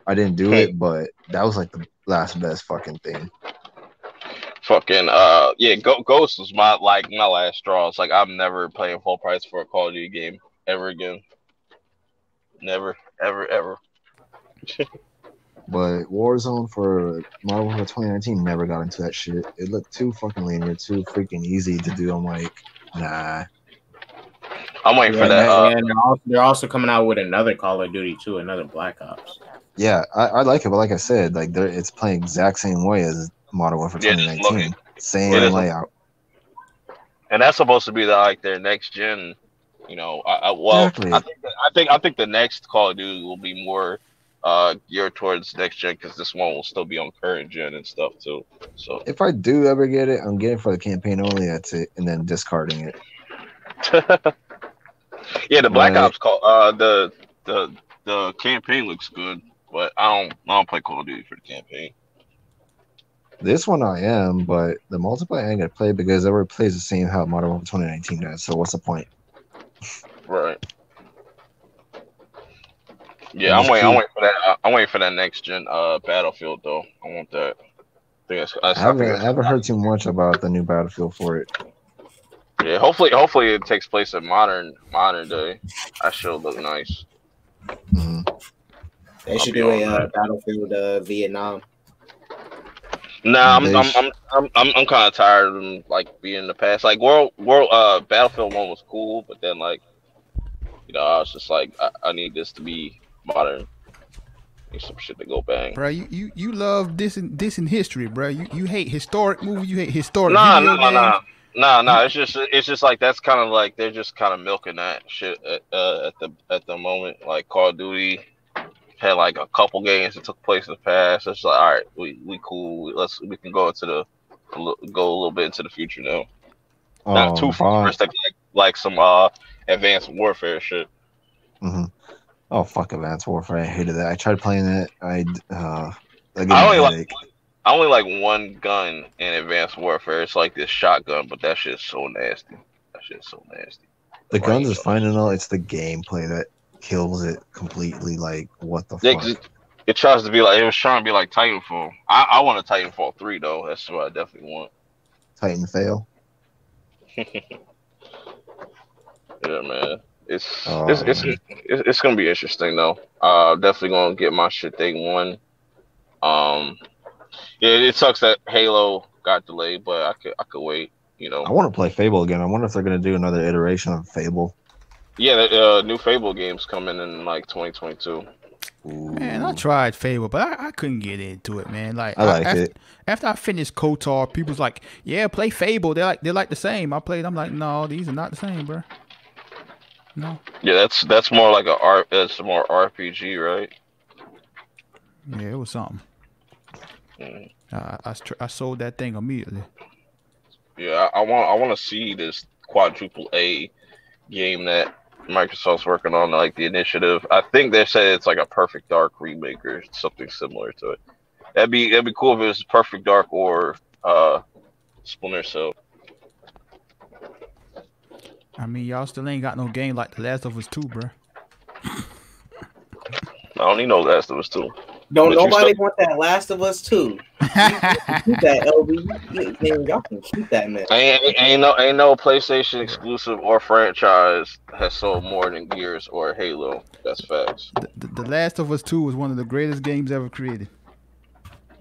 I didn't do it, but that was like the last best fucking thing. Fucking yeah, Ghost was my last straw. It's like I'm never paying full price for a Call of Duty game ever again. Never, ever, ever. But Warzone for Modern Warfare 2019 never got into that shit. It looked too fucking linear, too freaking easy to do. I'm like, nah. I'm waiting for yeah, that. and they're also coming out with another Call of Duty too, another Black Ops. Yeah, I like it, but like I said, like it's playing exact same way as Modern Warfare Yeah, just look. 2019. Same It is, layout. and that's supposed to be their next gen. Exactly. I think the next Call of Duty will be more geared towards next gen because this one will still be on current gen and stuff too. So If I do ever get it, I'm getting it for the campaign only. That's it, and then discarding it. yeah, the Black But Ops the campaign looks good, but I don't play Call of Duty for the campaign. this one I am, but the multiplayer I ain't gonna play because everybody plays the same how Modern Warfare 2019 does. So what's the point? Right. And Yeah, just I'm keep. waiting for that. I'm waiting for that next gen Battlefield though. I want that. I think I haven't heard too much about the new Battlefield for it. yeah. Hopefully it takes place in modern day. That should look nice. hmm They should be do on a that. Battlefield Vietnam. Nah, They sh- I'm kind of tired of them like being in the past. Like World Battlefield 1 was cool, but then I was just like I need this to be modern. Need some shit to go bang. Bro, you love this in history, bro. You hate historic movies. You hate historic Nah, video nah, games. nah. Nah, You nah. It's just like that's kind of like they're just kind of milking that shit at the moment. Like Call of Duty had like a couple games that took place in the past. It's like all right, we cool. We can go go a little bit into the future now. Not too Bond. futuristic like some advanced warfare shit. hmm Oh fuck, Advanced Warfare. I hated that. I tried playing it. That gave I me a only like headache. I only like one gun in advanced warfare. It's like this shotgun, but that shit's so nasty. That shit's so nasty. The guns Range is on fine and all. It's the gameplay that kills it completely. Like, what the it. fuck? It tries to be like it was trying to be like Titanfall. I want a Titanfall 3 though. That's what I definitely want. Titan fail. Yeah, man. It's it's Oh it's man. it's gonna be interesting though. Definitely gonna get my shit day one. Um, yeah, it sucks that Halo got delayed, but I could wait. You know. I want to play Fable again. I wonder if they're gonna do another iteration of Fable. Yeah, the new Fable games coming in like 2022. Man, I Ooh, tried Fable, but I couldn't get into it, man. Like I like it. after I finished KOTOR, people's like, "Yeah, play Fable. They're like the same." I played. I'm like, "No, these are not the same, bro. No." Yeah, that's more like a art. That's more RPG, right? Yeah, it was something. Mm. I sold that thing immediately. Yeah, I want to see this quadruple A game that Microsoft's working on, like the initiative. I think they said it's like a Perfect Dark remake or something similar to it. That'd be cool if it was Perfect Dark or Splinter Cell. I mean, y'all still ain't got no game like The Last of Us 2, bro. I don't need no Last of Us 2. Don't But you nobody still, want that Last of Us 2. You can keep that, LB. Y'all can keep that mess. ain't no PlayStation exclusive or franchise has sold more than Gears or Halo. That's facts. The Last of Us 2 was one of the greatest games ever created.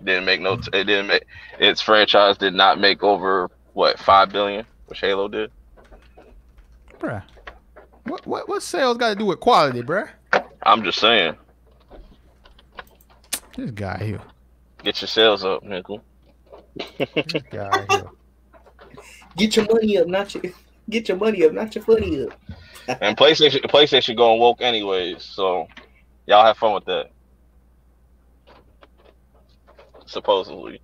Didn't make no. It didn't make its franchise did not make over what 5 billion, which Halo did. Bruh. What sales got to do with quality, bruh? I'm just saying, This guy here. get your sales up, nickel. This guy here. Get your money up, not your footy up. And PlayStation going woke anyways, so y'all have fun with that. Supposedly,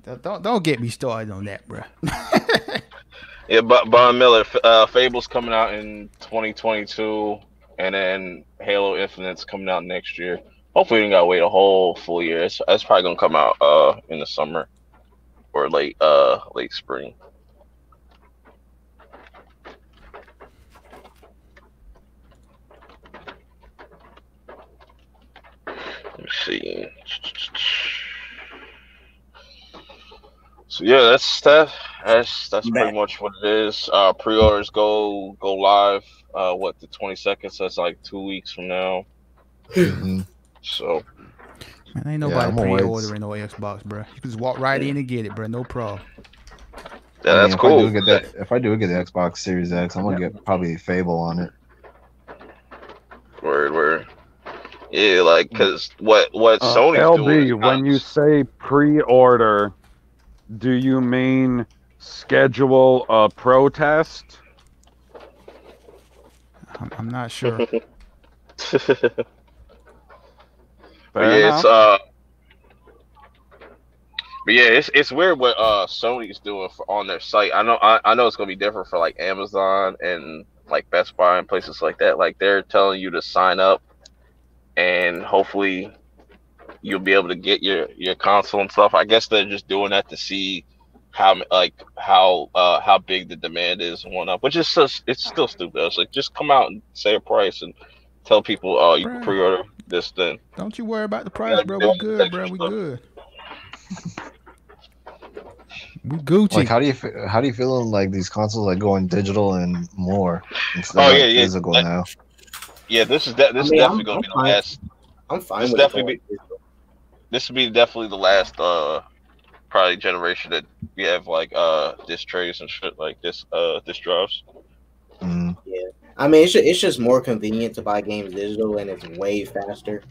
Don't get me started on that, bruh. yeah. But Von Miller, Fable's coming out in 2022, and then Halo Infinite's coming out next year. Hopefully, we don't gotta wait a whole full year. It's probably gonna come out in the summer or late spring. Let me see. So yeah, that's I'm pretty back. much what it is. Pre-orders go live. What the 22nd? So that's like 2 weeks from now. Mhm. So Man, ain't Yeah, nobody I'm gonna wait. pre-ordering no Xbox, bruh. You can just walk right in and get it, bruh. No problem. yeah, I mean, that's cool. if I do get the Xbox Series X, I'm gonna get probably Fable on it. Word. Yeah, like because what Sony's doing is LB, when you say pre-order, do you mean schedule a protest? I'm not sure. but Fair yeah, enough. it's weird what Sony's doing on their site. I know it's gonna be different for like Amazon and like Best Buy and places like that. Like they're telling you to sign up and hopefully you'll be able to get your console and stuff. I guess they're just doing that to see how big the demand is and whatnot. Which is just, it's still stupid. It's like just come out and say a price and tell people, oh, you can Bruh, pre-order this then. don't you worry about the price, Yeah, bro. they We want this good, extra bro. We stuff. good. We Gucci. Like, how do you feel in like these consoles like going digital and more instead Oh of yeah, like yeah, physical now? yeah. This is I this is mean, definitely gonna be the fine. last. I'm fine This with it definitely going. this would be definitely the last probably generation that we have like disc trays and shit like disc drives. Mm. Yeah. I mean, it's just more convenient to buy games digital, and it's way faster.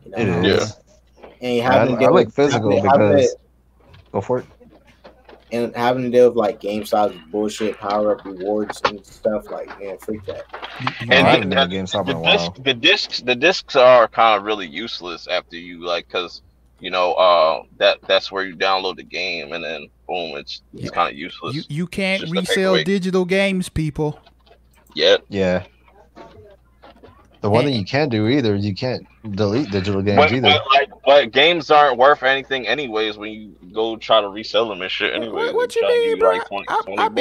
You It know, Yeah. is. and I, having to I deal like with physical because go for it. having to deal with like GameStop's bullshit power up rewards and stuff. Like, man, freak that. You Oh, And I can't. haven't been to GameStop in a while. the discs are kind of really useless after you like because that's where you download the game and then boom it's You, kind of useless. you It's can't just a resell paperweight. digital games, people. Yeah. Yeah. The one And, thing you can't do either, you can't delete digital games either. But games aren't worth anything anyways when you go try to resell them and shit anyways. They what you try to give mean, you bro? like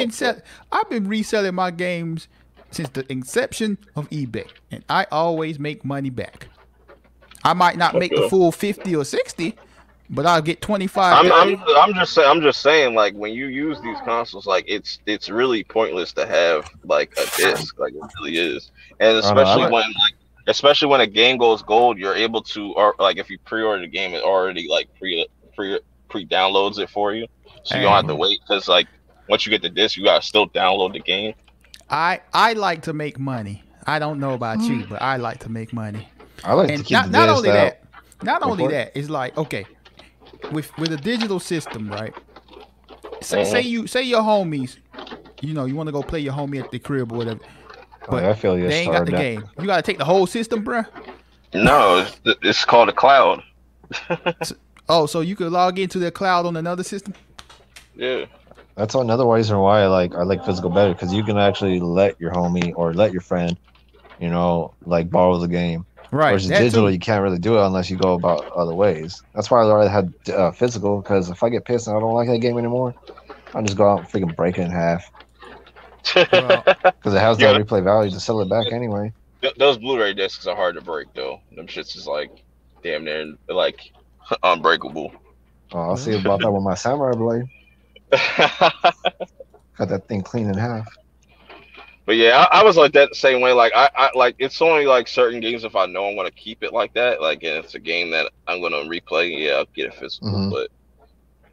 20 I've been reselling my games since the inception of eBay, and I always make money back. I might not make the Okay. full 50 or 60, but I'll get 25, I'm 30. I'm I'm just saying like when you use these consoles, like it's really pointless to have like a disc, like it really is, and I don't know. especially What? when a game goes gold, you're able to, or like if you pre-order the game, it already like pre downloads it for you, so you don't have Hey, to wait because like once you get the disc, you gotta still download the game. I like to make money. I don't know about you, but I like to make money. I like to And keep the not disc only out. that, not Go only for it. that, it's like okay, with a digital system, right? Say Mhm. you say your homies, you know, you want to go play your homie at the crib or whatever, Oh, yeah, but I feel you. they ain't got Started the that. game. You got to take the whole system, bruh. No, it's called a cloud. Oh, so you could log into their cloud on another system? Yeah, That's another reason why I like physical better because you can actually let your homie or let your friend, like borrow the game. Right, Versus that digital, too. you can't really do it unless you go about other ways. That's why I rather had physical because if I get pissed and I don't like that game anymore, I just go out and freaking break it in half Well, because it has no yeah. replay value to sell it back anyway. Those Blu-ray discs are hard to break though. Them shits is like damn near like unbreakable. Oh, I'll see about that with my samurai blade. Cut that thing clean in half. But yeah, I was like that the same way. Like I like it's only like certain games if I know I'm gonna keep it like that. Like and it's a game that I'm gonna replay. Yeah, I'll get it physical. Hmm. But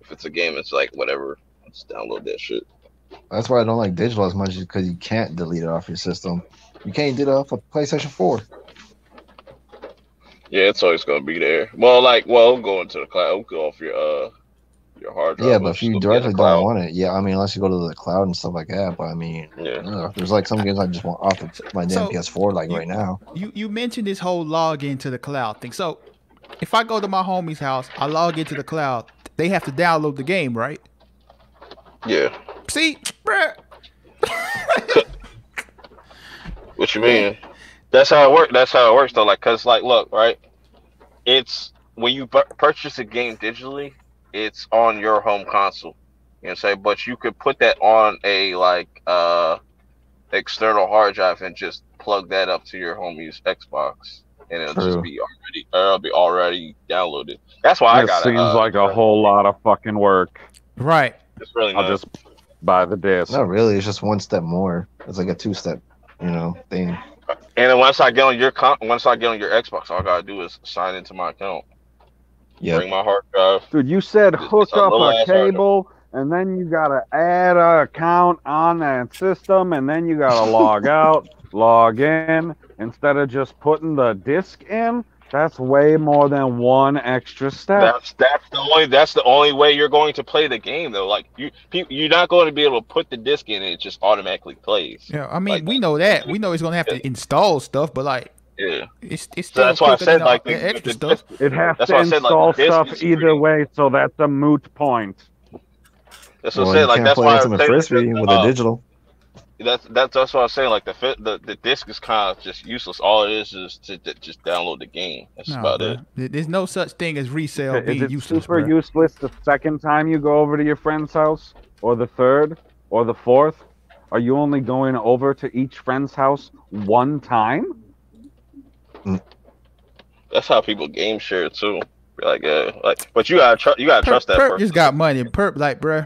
if it's a game, it's like whatever. Let's download that shit. That's why I don't like digital as much because you can't delete it off your system. You can't do it off of PlayStation 4. Yeah, it's always gonna be there. Well, go into the cloud. Go off your hard Yeah, drive. but It'll if you still be in the directly don't cloud. want it, yeah, I mean, unless you go to the cloud and stuff like that. But I mean, Yeah. there's like some games I just want off my damn so PS4, like you right now. you mentioned this whole log into the cloud thing. So if I go to my homie's house, I log into the cloud. They have to download the game, right? Yeah. See, bruh. What you mean? That's how it works. That's how it works though. Like, cause like, look, right? It's when you purchase a game digitally, it's on your home console. You know what I'm saying? But you could put that on a like external hard drive and just plug that up to your homie's Xbox, and True. it'll be already downloaded. That's why I It got it. seems like a whole lot of fucking work. Right. It's really I'll not. just buy the disc. Not really. It's just one step more. It's like a two-step, thing. And then once I get on your Xbox, all I gotta do is sign into my account, Yep. bring my hard drive. Dude, you said It's hook a up little a ass hard drive. cable, and then you gotta add a account on that system, and then you gotta log out, log in, instead of just putting the disc in. That's way more than one extra step. That's the only way you're going to play the game though. Like you're not going to be able to put the disc in and it just automatically plays. Yeah, I mean, Like we know that. We know it's gonna have to install stuff, but like, yeah. it's So still that's why I quicker said than like the extra the stuff. disc. It has That's to why I said like install the disc stuff is either pretty. way, so that's a moot point. That's what I Well, said. you Like can't that's play why I Ultimate say like Frisbee with a digital. that's what I was saying. Like the disc is kind of just useless. All it is to just download the game. That's No, about it. bro. There's no such thing as resale Okay, is being it useless, super bro. useless the second time you go over to your friend's house, or the third, or the fourth? Are you only going over to each friend's house one time? That's how people game share too. But you gotta trust that Purp just person. got money. Purp like, bro,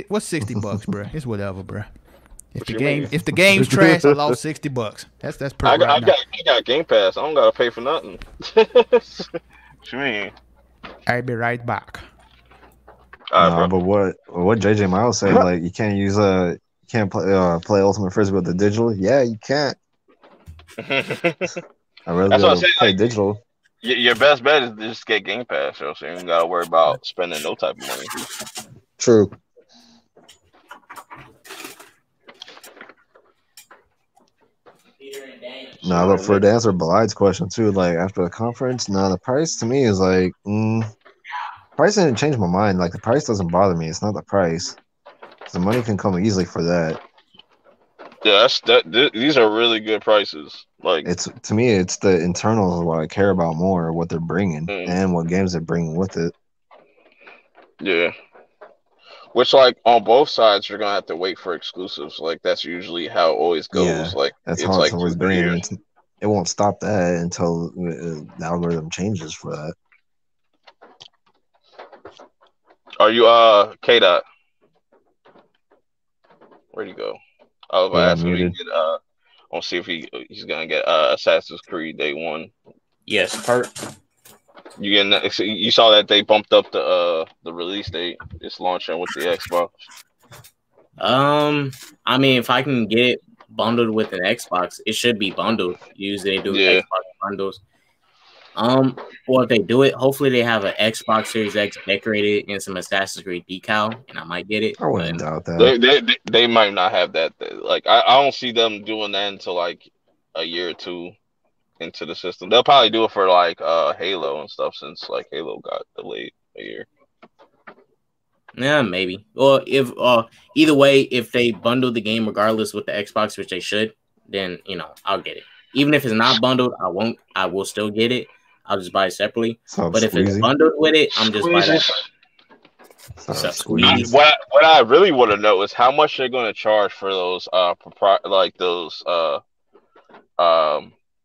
what's $60, bro? It's whatever, bro. What you mean? If the game's trash, I lost $60. That's Purp right now. I got Game Pass. I don't gotta pay for nothing. What you mean? I'll be right back. All No, right, but what JJ Miles said, like you can't play Ultimate Frisbee with the digital. Yeah, you can't. bro. I'd rather That's be what I'm able to saying. play Like digital. your best bet is to just get Game Pass, so you don't gotta worry about spending no type of money. True. No, but for to answer Belide's question too, like after the conference, no, the price to me is like, price didn't change my mind. Like the price doesn't bother me. It's not the price. The money can come easily for that. Yeah, these are really good prices. Like It's to me, it's the internals what I care about more, what they're bringing mm, and what games they're bringing with it. yeah. Which like on both sides you're gonna have to wait for exclusives. Like that's usually how it always Yeah, goes. Like that's it's how it's like always 2 3 been, and years. it won't stop that until the algorithm changes for that. Are you K Dot? Where'd he go? I was about to Yeah, ask him if he muted. can get I want to see if he's gonna get Assassin's Creed Day One. Yes, Purp. You saw that they bumped up the release date. It's launching with the Xbox. I mean, if I can get it bundled with an Xbox, it should be bundled. Usually they do Yeah. Xbox bundles. Or if they do it, hopefully they have an Xbox Series X decorated in some Assassin's Creed decal, and I might get it. I wouldn't doubt that. They might not have that. Like I don't see them doing that until like a year or two into the system. They'll probably do it for like Halo and stuff since like Halo got delayed a year. Yeah, maybe. Or if either way, if they bundle the game regardless with the Xbox, which they should, then I'll get it. Even if it's not bundled, I won't. I will still get it. I'll just buy it separately. So But if it's bundled with it, I'm just buying that. So Squeeze. What I really want to know is how much they're going to charge for those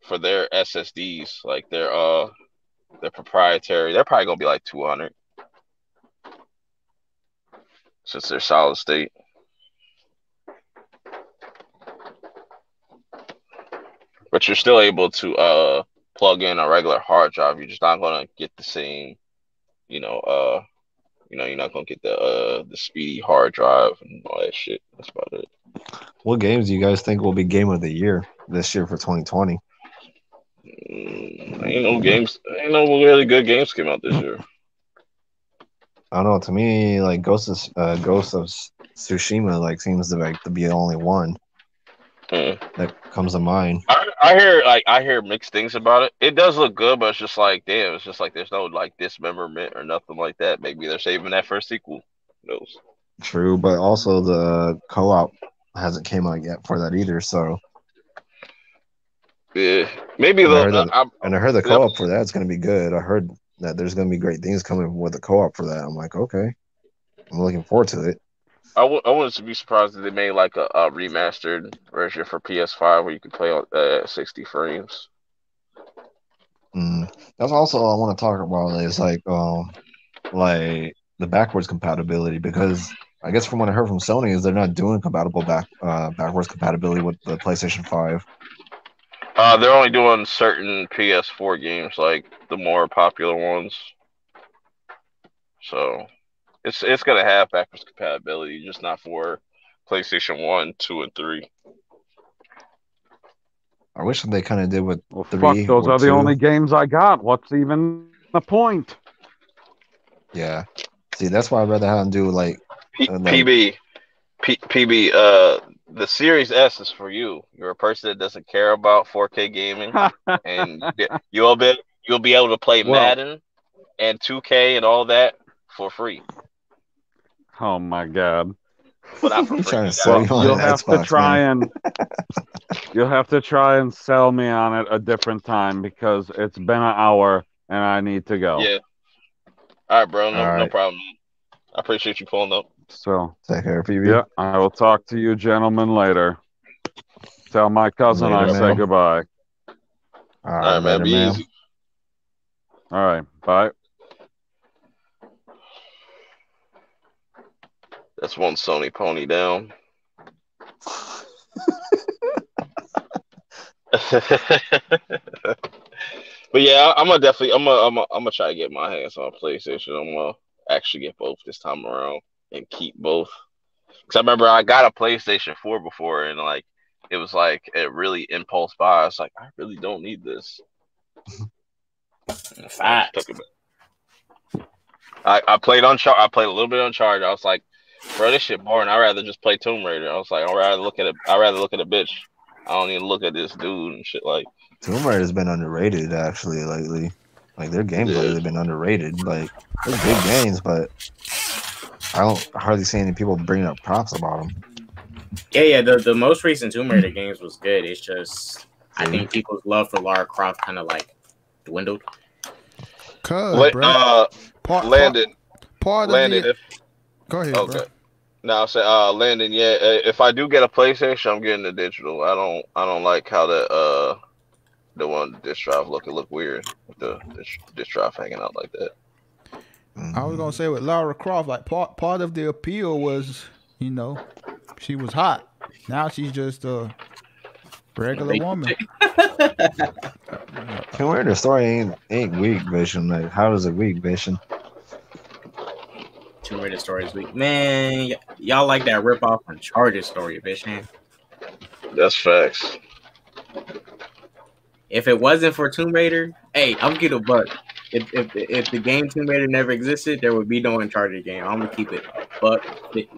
for their SSDs, like their proprietary. They're probably going to be like 200 since they're solid state. But you're still able to plug in a regular hard drive. You're just not going to get the same, you're not going to get the speedy hard drive and all that shit. That's about it. what games do you guys think will be game of the year this year for 2020? Ain't no really good games came out this year. I don't know. To me, like Ghost of Tsushima, like seems to be the only one that comes to mind. I hear mixed things about it. It does look good, but it's just like damn. It's just like there's no like dismemberment or nothing like that. Maybe they're saving that for a sequel. Who knows? True, but also the co-op hasn't came out yet for that either. So Yeah, maybe and I heard the yeah, co-op for that's going to be good. I heard that there's going to be great things coming with the co-op for that. I'm like, okay, I'm looking forward to it. I wouldn't be surprised if they made like a remastered version for PS5 where you could play on 60 frames. That's also I want to talk about is like the backwards compatibility because I guess from what I heard from Sony is they're not doing backwards compatibility with the PlayStation 5. They're only doing certain PS4 games, like the more popular ones. So it's gonna have backwards compatibility, just not for PlayStation 1, 2, and 3. I wish they kind of did with Well, 3 fuck, those or are the 2. only games I got. What's even the point? Yeah. See, that's why I'd rather have them do like PB, the Series S is for you. You're a person that doesn't care about 4K gaming, and you'll be able to play Madden and 2K and all that for free. Oh my god! But not for free. Trying to sell you on You'll an have Xbox, to try man. you'll have to try and sell me on it a different time because it's been an hour and I need to go. Yeah. All right, bro. All right. No problem. I appreciate you pulling up. So take care, PB. Yeah, I will talk to you gentlemen later. Tell my cousin Later, I man. say goodbye. All right, man. later, Be man. easy. All right, bye. That's one Sony pony down. But yeah, I'm gonna try to get my hands on PlayStation. I'm gonna actually get both this time around and keep both. Cause I remember I got a PlayStation 4 before, and like it was like a really impulse buy. I was like, I really don't need this. Facts. I played Uncharted. I played a little bit Uncharted. I was like, bro, this shit boring. I'd rather just play Tomb Raider. I was like, I'd rather look at a bitch. I don't even look at this dude and shit. Like Tomb Raider's been underrated actually lately. Like their games lately have been underrated. Like they're good games, but I don't hardly see any people bringing up props about them. Yeah. The most recent Tomb Raider games was good. It's just I think people's love for Lara Croft kind of like dwindled. Landon. Go ahead, okay. bro. Now I say, Landon. Yeah, if I do get a PlayStation, I'm getting the digital. I don't like how the one disc drive look weird with the disc drive hanging out like that. I was gonna say with Lara Croft, like part of the appeal was, she was hot. Now she's just a regular woman. Tomb Raider story ain't weak, Vision. Like, how does it weak, Vision? Tomb Raider story is weak. Man, y'all like that rip off Uncharted story, bitch, man. That's facts. If it wasn't for Tomb Raider, hey, I'm gonna buck. If the game Tomb Raider never existed, there would be no Uncharted game. I'm gonna keep it buck.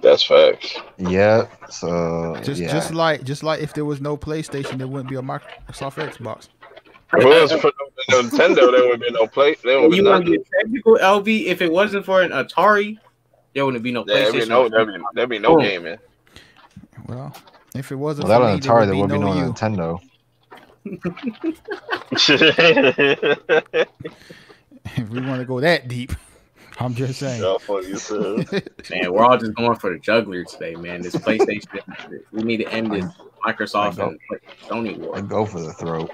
That's facts. Yeah. So Just like if there was no PlayStation, there wouldn't be a Microsoft Xbox. If it was for Nintendo, there would be no play. There would be you want to nothing. get technical, LV? If it wasn't for an Atari, there wouldn't be no PlayStation. There'd be no gaming. Well, if it wasn't without for an me, Atari, there would be no you. Nintendo. If we want to go that deep, I'm just saying. Man, we're all just going for the juggler today, man. This PlayStation, we need to end this Microsoft and Sony war. I go for the throat.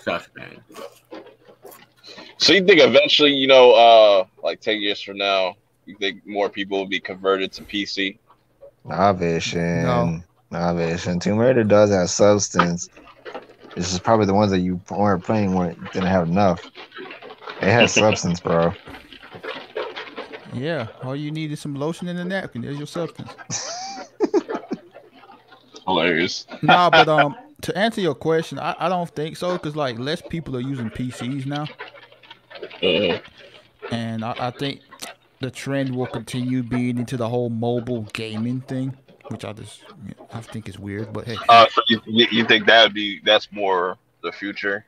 Gosh, man. So you think eventually, like 10 years from now, you think more people will be converted to PC? Nah, Vision. Tomb Raider does have substance. This is probably the ones that you weren't playing when it didn't have enough. It has substance, bro. Yeah, all you need is some lotion and a napkin. There's your substance. Hilarious. Nah, but to answer your question, I don't think so, because like less people are using PCs now, and I think the trend will continue being into the whole mobile gaming thing, which I think is weird. But hey, so you think that's more the future,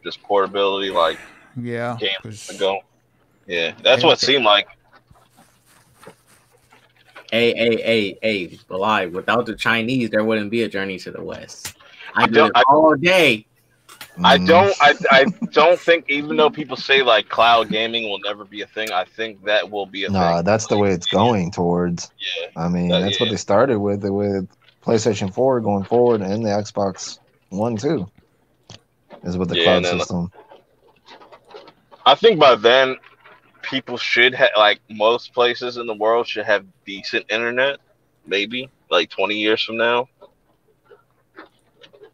just portability, like games ago? Yeah, that's what it seemed like. Hey, lie. Without the Chinese, there wouldn't be a Journey to the West. I do it all day. I don't think, even though people say like cloud gaming will never be a thing, I think that will be a thing. Nah, that's the way it's going towards. Yeah. I mean, that's what they started with PlayStation 4 going forward, and the Xbox One too. Is with the cloud system. I think by then, people should have, like most places in the world, should have decent internet. Maybe like 20 years from now.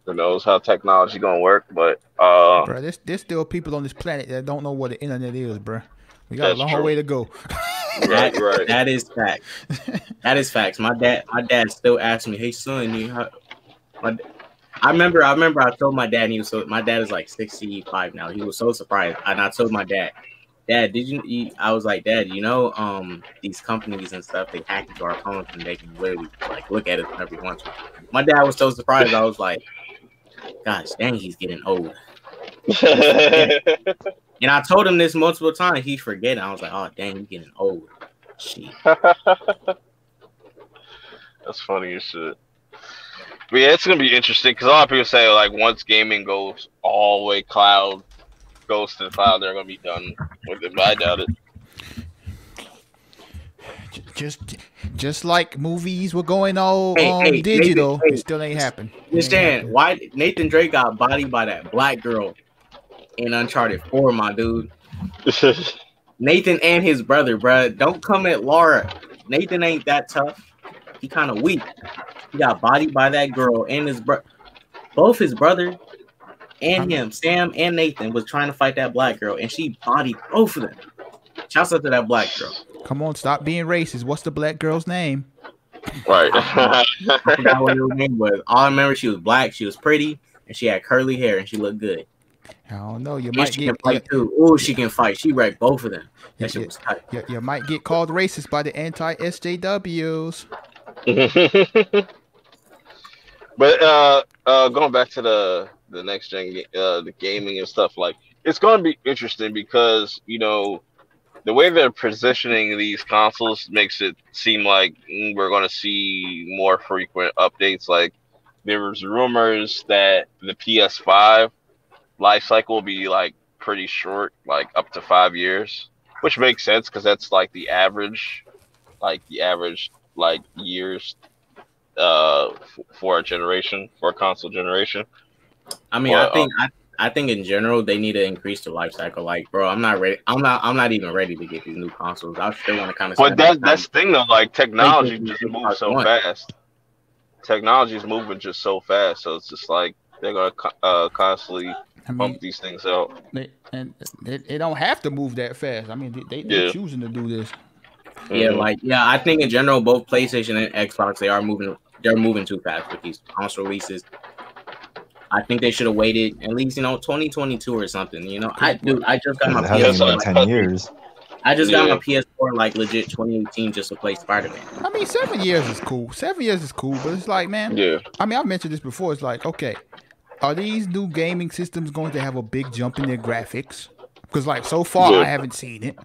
Who knows how technology gonna work? But bro, there's still people on this planet that don't know what the internet is, bro. We got a long way to go. Right. That is facts. That is facts. My dad still asks me, "Hey son, I remember I told my dad, and my dad is like 65 now. He was so surprised, and I told my dad, I was like, Dad, these companies and stuff, they hack into our phones and they can literally like look at it whenever he wants to. My dad was so surprised. I was like, gosh, dang, he's getting old. And I told him this multiple times. He's forgetting. I was like, oh, dang, he's getting old. Shit. That's funny as shit. But yeah, it's gonna be interesting because a lot of people say like once gaming goes all the way goes to the cloud, they're gonna be done with it. But I doubt it. Just like movies were going on digital, it still ain't happened. Understand why Nathan Drake got bodied by that black girl in Uncharted 4, my dude. Nathan and his brother, bruh. Don't come at Laura. Nathan ain't that tough. He kind of weak. He got bodied by that girl and his brother. Both his brother and him, Sam and Nathan, was trying to fight that black girl, and she bodied both of them. Shouts out to that black girl. Come on, stop being racist. What's the black girl's name? Right. I forgot what her name was. All I remember, she was black, she was pretty, and she had curly hair, and she looked good. I don't know. She can fight too. Oh, she can fight. She wrecked both of them. That shit was tight. You might get called racist by the anti-SJWs. But going back to the next gen, the gaming and stuff, like it's going to be interesting because the way they're positioning these consoles makes it seem like we're going to see more frequent updates. Like there was rumors that the PS5 life cycle will be like pretty short, like up to 5 years, which makes sense because that's like the average years for a console generation. I mean, I I think in general they need to increase the life cycle. Like, bro, I'm not ready. I'm not even ready to get these new consoles. I still want to kind of But spend my that's time. the thing though. Like technology PlayStation just and moves Xbox so One. fast. Technology is moving just so fast. So it's just like they're gonna constantly I pump mean, these things out. they don't have to move that fast. I mean, they're Yeah. choosing to do this. Yeah, Hmm. like I think in general both PlayStation and Xbox they are moving. They're moving too fast with these console releases. I think they should have waited at least 2022 or something. I just got Cause my It hasn't Because even PS4 been like 10 years. I just got my yeah, PS4 like legit 2018 just to play Spider Man. I mean, 7 years is cool. 7 years is cool, but it's like, man. yeah. I mean, I've mentioned this before. It's like, okay, are these new gaming systems going to have a big jump in their graphics? Because like so far, Yeah. I haven't seen it.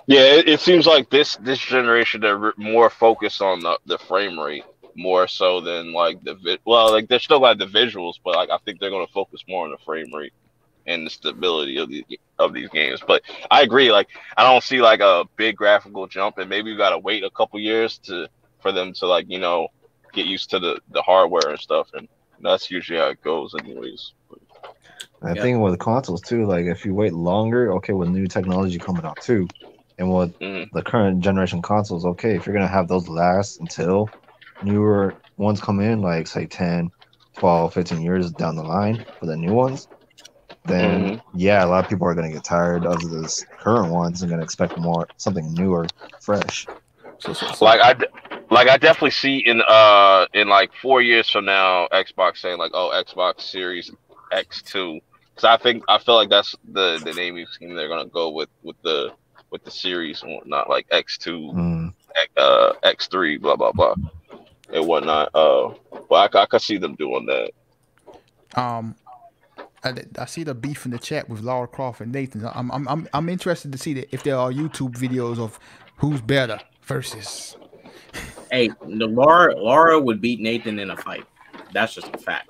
Yeah, it seems like this generation they're more focused on the frame rate more so than like well, like they're still like the visuals, but like I think they're going to focus more on the frame rate and the stability of these games. But I agree, like I don't see like a big graphical jump, and maybe we got to wait a couple years for them to like get used to the hardware and stuff, and that's usually how it goes, anyways. And I Yep. think with consoles too, like if you wait longer, okay, with new technology coming out too, and with Mm, the current generation consoles, okay, if you're gonna have those last until newer ones come in, like say 10, 12, 15 years down the line for the new ones, then hmm yeah, a lot of people are gonna get tired of this current ones and gonna expect more something newer, fresh. So Like I definitely see in like 4 years from now Xbox saying like, oh, Xbox Series X2, because I feel like that's the naming scheme they're gonna go with the series and whatnot, like X2, Mm. X3, blah blah blah and whatnot. But I could see them doing that. um, I see the beef in the chat with Laura Croft and Nathan. I'm interested to see that if there are YouTube videos of who's better versus. Hey, the Laura would beat Nathan in a fight. That's just a fact.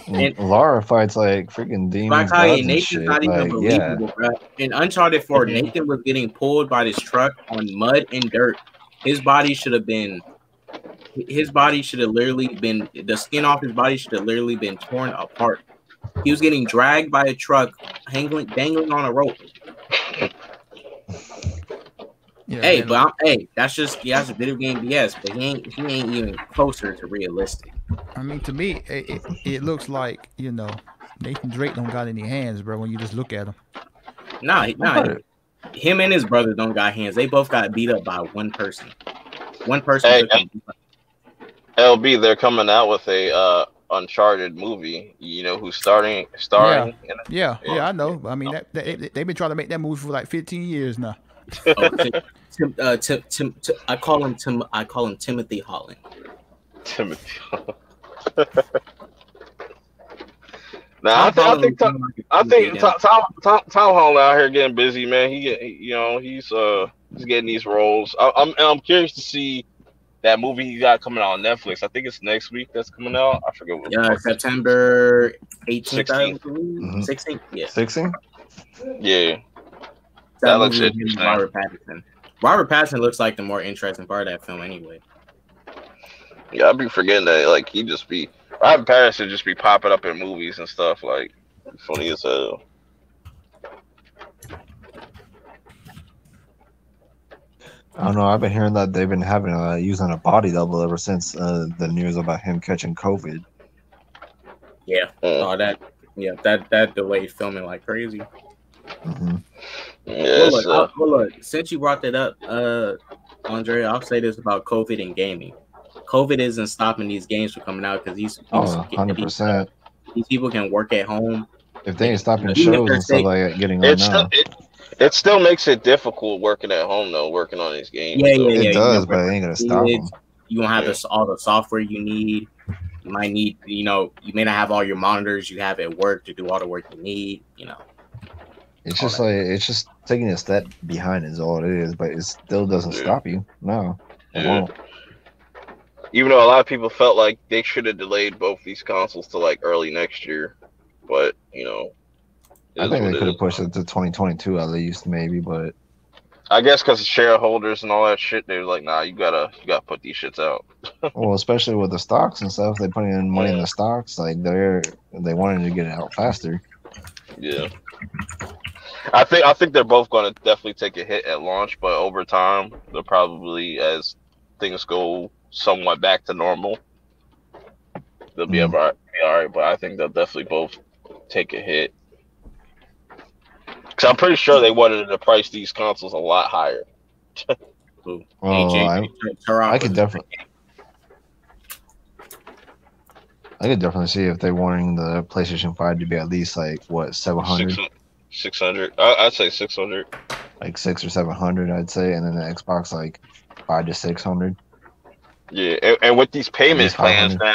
And Lara fights like freaking like demons, how gods, and Nathan's shit. not even Like, yeah, believable, bro. In Uncharted 4, Nathan was getting pulled by this truck on mud and dirt. His body should have been literally been the skin off his body should have literally been torn apart. He was getting dragged by a truck, dangling on a rope. Yeah, Hey, man. that's a video game BS, but he ain't even closer to realistic. I mean, to me, it looks like Nathan Drake don't got any hands, bro. When you just look at him. Nah, heard him and his brother don't got hands. They both got beat up by one person. One person Hey, took them. LB, they're coming out with a Uncharted movie. You know who's starring Yeah, in it? yeah, I know. I mean, they've been trying to make that movie for like 15 years now. Oh, I call him Tim. I call him Timothy Holland. Timothy. Now I think Tom Holland out here getting busy, man. He's getting these roles. I'm curious to see that movie he got coming out on Netflix. I think it's next week that's coming out. I forget what. Yeah, September 18th, 16th. 16th. Yeah, 16. Yeah, that that looks movie with interesting. Robert Pattinson. Robert Pattinson looks like the more interesting part of that film, anyway. Yeah, I'd be forgetting that. Like Robert Pattinson just be popping up in movies and stuff. Like funny as hell. I don't know. I've been hearing that they've been having using a body double ever since the news about him catching COVID. Yeah, oh that delayed filming like crazy. Hmm. Yeah, Look, since you brought that up, Andre, I'll say this about COVID and gaming. COVID isn't stopping these games from coming out because these 100%. these people can work at home. If they ain't stopping Even if shows they're and stuff safe. like that getting on now, it still makes it difficult working at home though, working on these games. Yeah, though. yeah, yeah. it does, but it ain't gonna stop them. You won't have all the software you need. You might need, you may not have all your monitors you have at work to do all the work you need. It's just like it's just taking a step behind is all it is, but it still doesn't stop you. No, it Yeah. won't. Even though a lot of people felt like they should have delayed both these consoles to like early next year, but I think they could have pushed it to 2022 at least, maybe. But I guess because shareholders and all that shit, they're like, nah, you gotta put these shits out. Well, especially with the stocks and stuff, they put in money in Yeah. the stocks. Like they wanted to get it out faster. Yeah. I think they're both gonna definitely take a hit at launch, but over time, they'll probably as things go somewhat back to normal, they'll be Mm. all right. But I think they'll definitely both take a hit. Cause I'm pretty sure they wanted to price these consoles a lot higher. Who? Well, I could definitely. I could definitely see if they're wanting the PlayStation 5 to be at least like what 700, 600. I'd say 600. like 6 or 700, I'd say, and then the Xbox like 5 to 600, Yeah, and with these at payment least plans 500.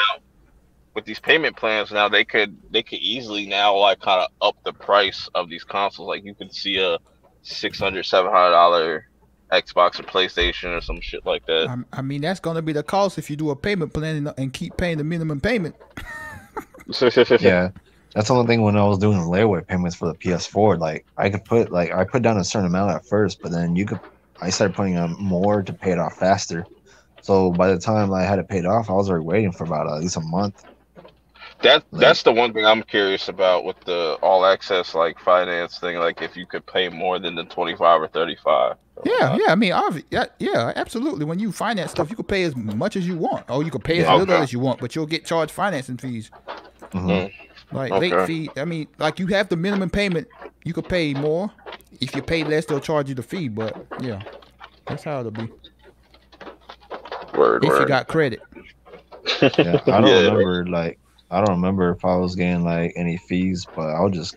now, they could easily now like kind of up the price of these consoles. Like you could see a $600, $700 Xbox or PlayStation or some shit like that. I mean, that's gonna be the cost if you do a payment plan and keep paying the minimum payment. Yeah, that's the only thing when I was doing the layaway payments for the PS4. Like I put down a certain amount at first, but then I started putting on more to pay it off faster. So by the time I had it paid off, I was already waiting for about at least a month. That's Like, the one thing I'm curious about with the all access like finance thing. Like if you could pay more than the 25 or 35. Yeah, I mean, yeah, absolutely. When you finance stuff, you can pay as much as you want, or you can pay as Yeah. little Okay. as you want, but you'll get charged financing fees, mhm. like Okay. late fee. I mean, like you have the minimum payment, you could pay more. If you pay less, they'll charge you the fee. But yeah, that's how it'll be Word, if you word. got credit. Yeah, I don't Yeah. remember if I was getting like any fees, but I was just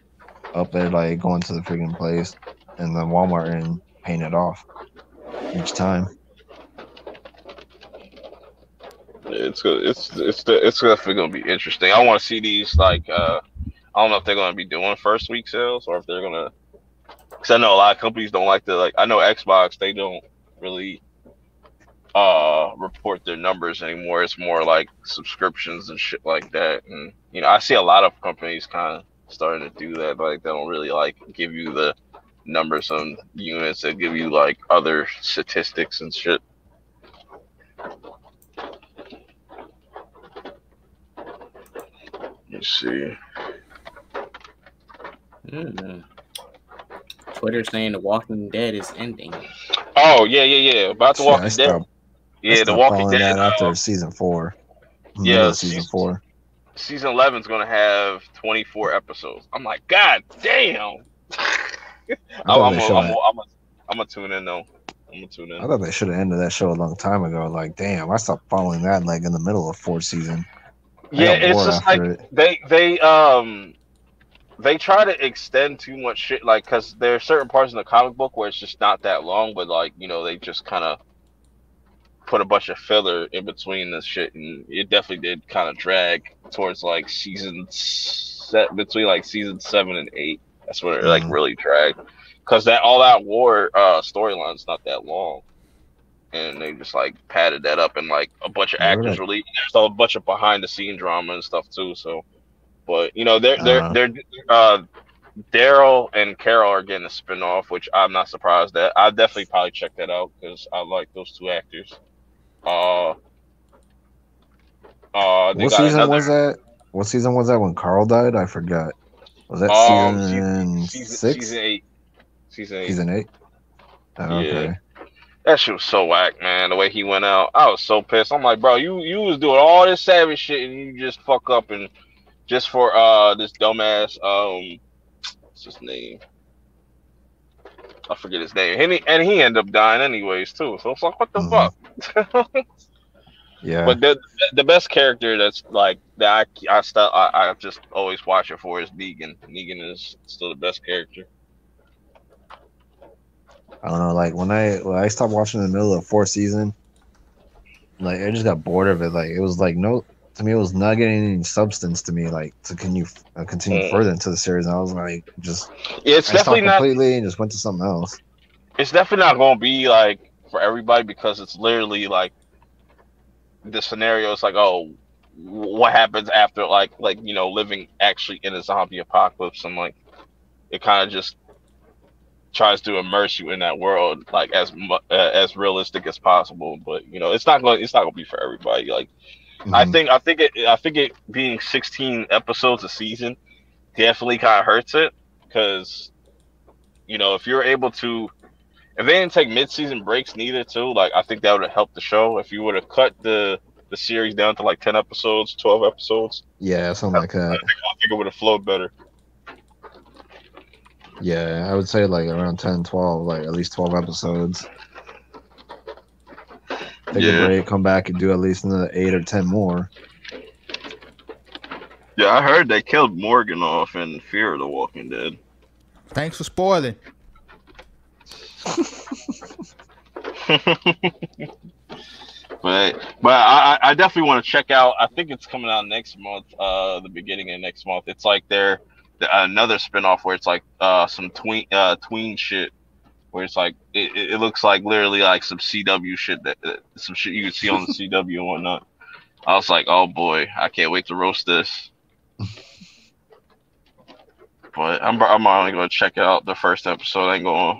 up there like going to the freaking place and then Walmart and paying it off each time. It's good. It's definitely gonna be interesting. I want to see these like I don't know if they're gonna be doing first week sales or if they're gonna. Because I know a lot of companies don't like to like. I know Xbox they don't really report their numbers anymore. It's more like subscriptions and shit like that. And I see a lot of companies kind of starting to do that. Like they don't really like give you the numbers on units. They give you like other statistics and shit. Let's see. Twitter saying The Walking Dead is ending. Oh yeah. About The Shit, Walking Dead. I Yeah, The stopped Walking following Dead. that after season 4, middle Yeah, of season 4. season 11 is gonna have 24 episodes. I'm like, God damn. I I'm thought they should I'm have. I'm gonna tune in though. I'm gonna tune I in. thought they should have ended that show a long time ago. Like, damn, I stopped following that like in the middle of 4th season. I Yeah, got it's bored just like after it. they try to extend too much shit. Like, cause there are certain parts in the comic book where it's just not that long, but like they just kind of put a bunch of filler in between this shit, and it definitely did kind of drag towards like season set between like season 7 and 8. That's when it like Mm. really dragged, cause that all that war storyline's not that long, and they just like padded that up, and like a bunch of Where would actors really there's a bunch of behind the scene drama and stuff too. So, but they're Daryl and Carol are getting a spinoff, which I'm not surprised at. I'll definitely probably check that out because I like those two actors. They What got season another was that? What season was that when Carl died? I forgot. Was that season season 6? 8. Season 8. Season 8? Oh, Yeah. okay. That shit was so whack, man. The way he went out, I was so pissed. I'm like, bro, you was doing all this savage shit and you just fuck up and just for this dumbass what's his name? I forget his name. And he ended up dying anyways too. So it's like, what the fuck? Yeah. But the best character that's like that I just always watch it for is Negan. Negan is still the best character. I don't know. Like when I stopped watching in the middle of 4th season, like I just got bored of it. Like it was like to me it was not getting any substance to me. Like to continue further into the series. And I was like It's I definitely stopped not. completely and just went to something else. It's definitely not going to be like for everybody because it's literally like the scenario is like, oh, what happens after like living actually in a zombie apocalypse, and like it kind of just tries to immerse you in that world like as realistic as possible. But you know, it's not gonna be for everybody. Like Hmm. I think it being 16 episodes a season definitely kind of hurts it because you know if you're able to if they didn't take mid-season breaks neither too, like I think that would have helped the show. If you would have cut the series down to like 10 episodes, 12 episodes, Yeah, something like that. I think it would have flowed better. Yeah, I would say like around 10, 12, like at least 12 episodes. Take a Yeah, break, come back and do at least another 8 or 10 more. yeah, I heard they killed Morgan off in Fear of the Walking Dead. Thanks for spoiling. But I definitely want to check out. I think it's coming out next month, the beginning of next month. It's like another spinoff where it's like some tween shit where it's like it looks like literally like some CW shit that some shit you can see on the CW and whatnot. I was like, oh boy, I can't wait to roast this. But I'm only gonna check out the first episode. I ain't gonna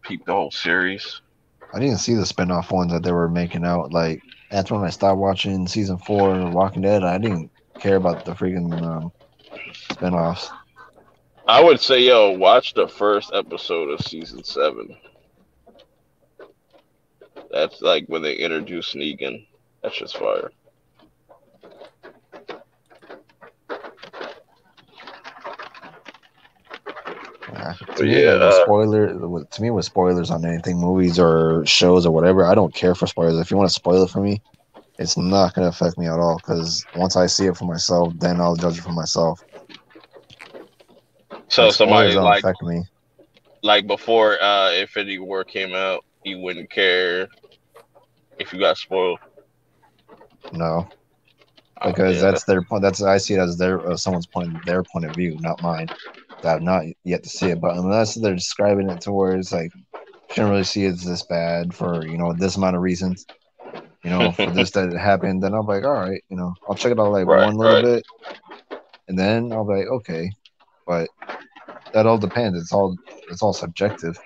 peep the whole series. I didn't see the spin-off ones that they were making out. Like that's when I stopped watching season 4 of Walking Dead. I didn't care about the freaking spin-offs. I would say, yo, watch the first episode of season 7. That's like when they introduce Negan. That's just fire. To me, like with spoilers on anything, movies or shows or whatever, I don't care for spoilers. If you want to spoil it for me, it's not going to affect me at all. Because once I see it for myself, then I'll judge it for myself. So Like, somebody spoilers don't affect me. like before Infinity War came out, you wouldn't care if you got spoiled. No, because that's their point. That's I see it as their point of view, not mine. That I've not yet to see it, but unless they're describing it to where it's like shouldn't really see it's this bad for this amount of reasons. For this that happened, then I'll be like, all right, I'll check it out like one little bit, and then I'll be like, okay, but that all depends. It's all subjective.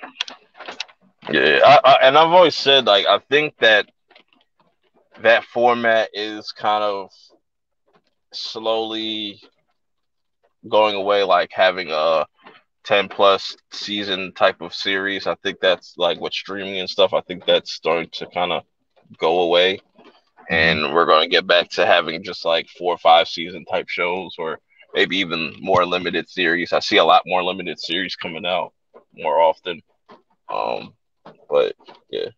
Yeah, and I've always said like I think that format is kind of slowly going away, like having a 10 plus season type of series. I think that's like with streaming and stuff. I think that's starting to kind of go away, and we're going to get back to having just like 4 or 5 season type shows, or maybe even more limited series. I see a lot more limited series coming out more often. But yeah.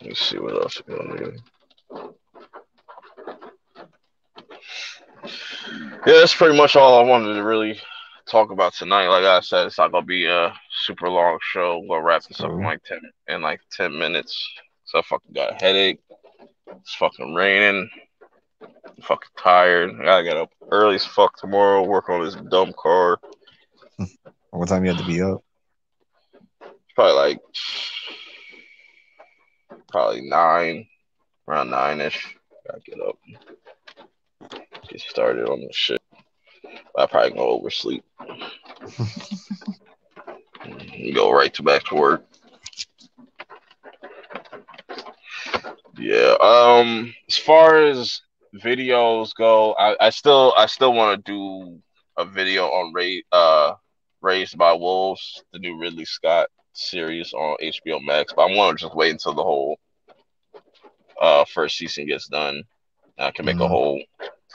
Let me see what else we're going to do. Yeah, that's pretty much all I wanted to really talk about tonight. Like I said, it's not gonna be a super long show. We'll wrap this up in like 10 minutes. So I fucking got a headache. It's fucking raining. I'm fucking tired. I gotta get up early as fuck tomorrow. Work on this dumb car. What time you had to be up? Probably 9, around 9ish. Gotta get up. Get started on this shit. I probably go oversleep. Go right back to work. Yeah. As far as videos go, I still want to do a video on Raised by Wolves, the new Ridley Scott series on HBO Max. But I want to just wait until the whole first season gets done. I can make a whole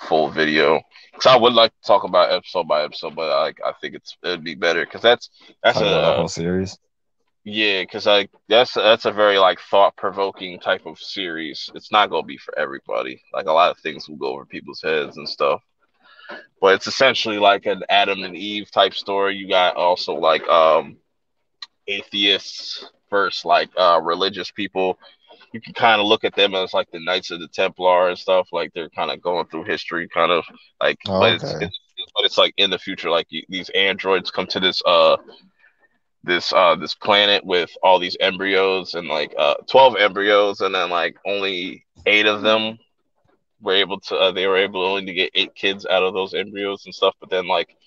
full video, because I would like to talk about episode by episode, but I think it'd be better because that's talk about a whole series. Yeah, because that's a very like thought provoking type of series. It's not gonna be for everybody. Like a lot of things will go over people's heads and stuff, but it's essentially like an Adam and Eve type story. You got also like atheists versus like religious people. You can kind of look at them as like the Knights of the Templar and stuff. Like they're kind of going through history, kind of like, but it's like in the future. Like these androids come to this planet with all these embryos and like 12 embryos, and then like only 8 of them were able to. They were able only to get 8 kids out of those embryos and stuff. But then like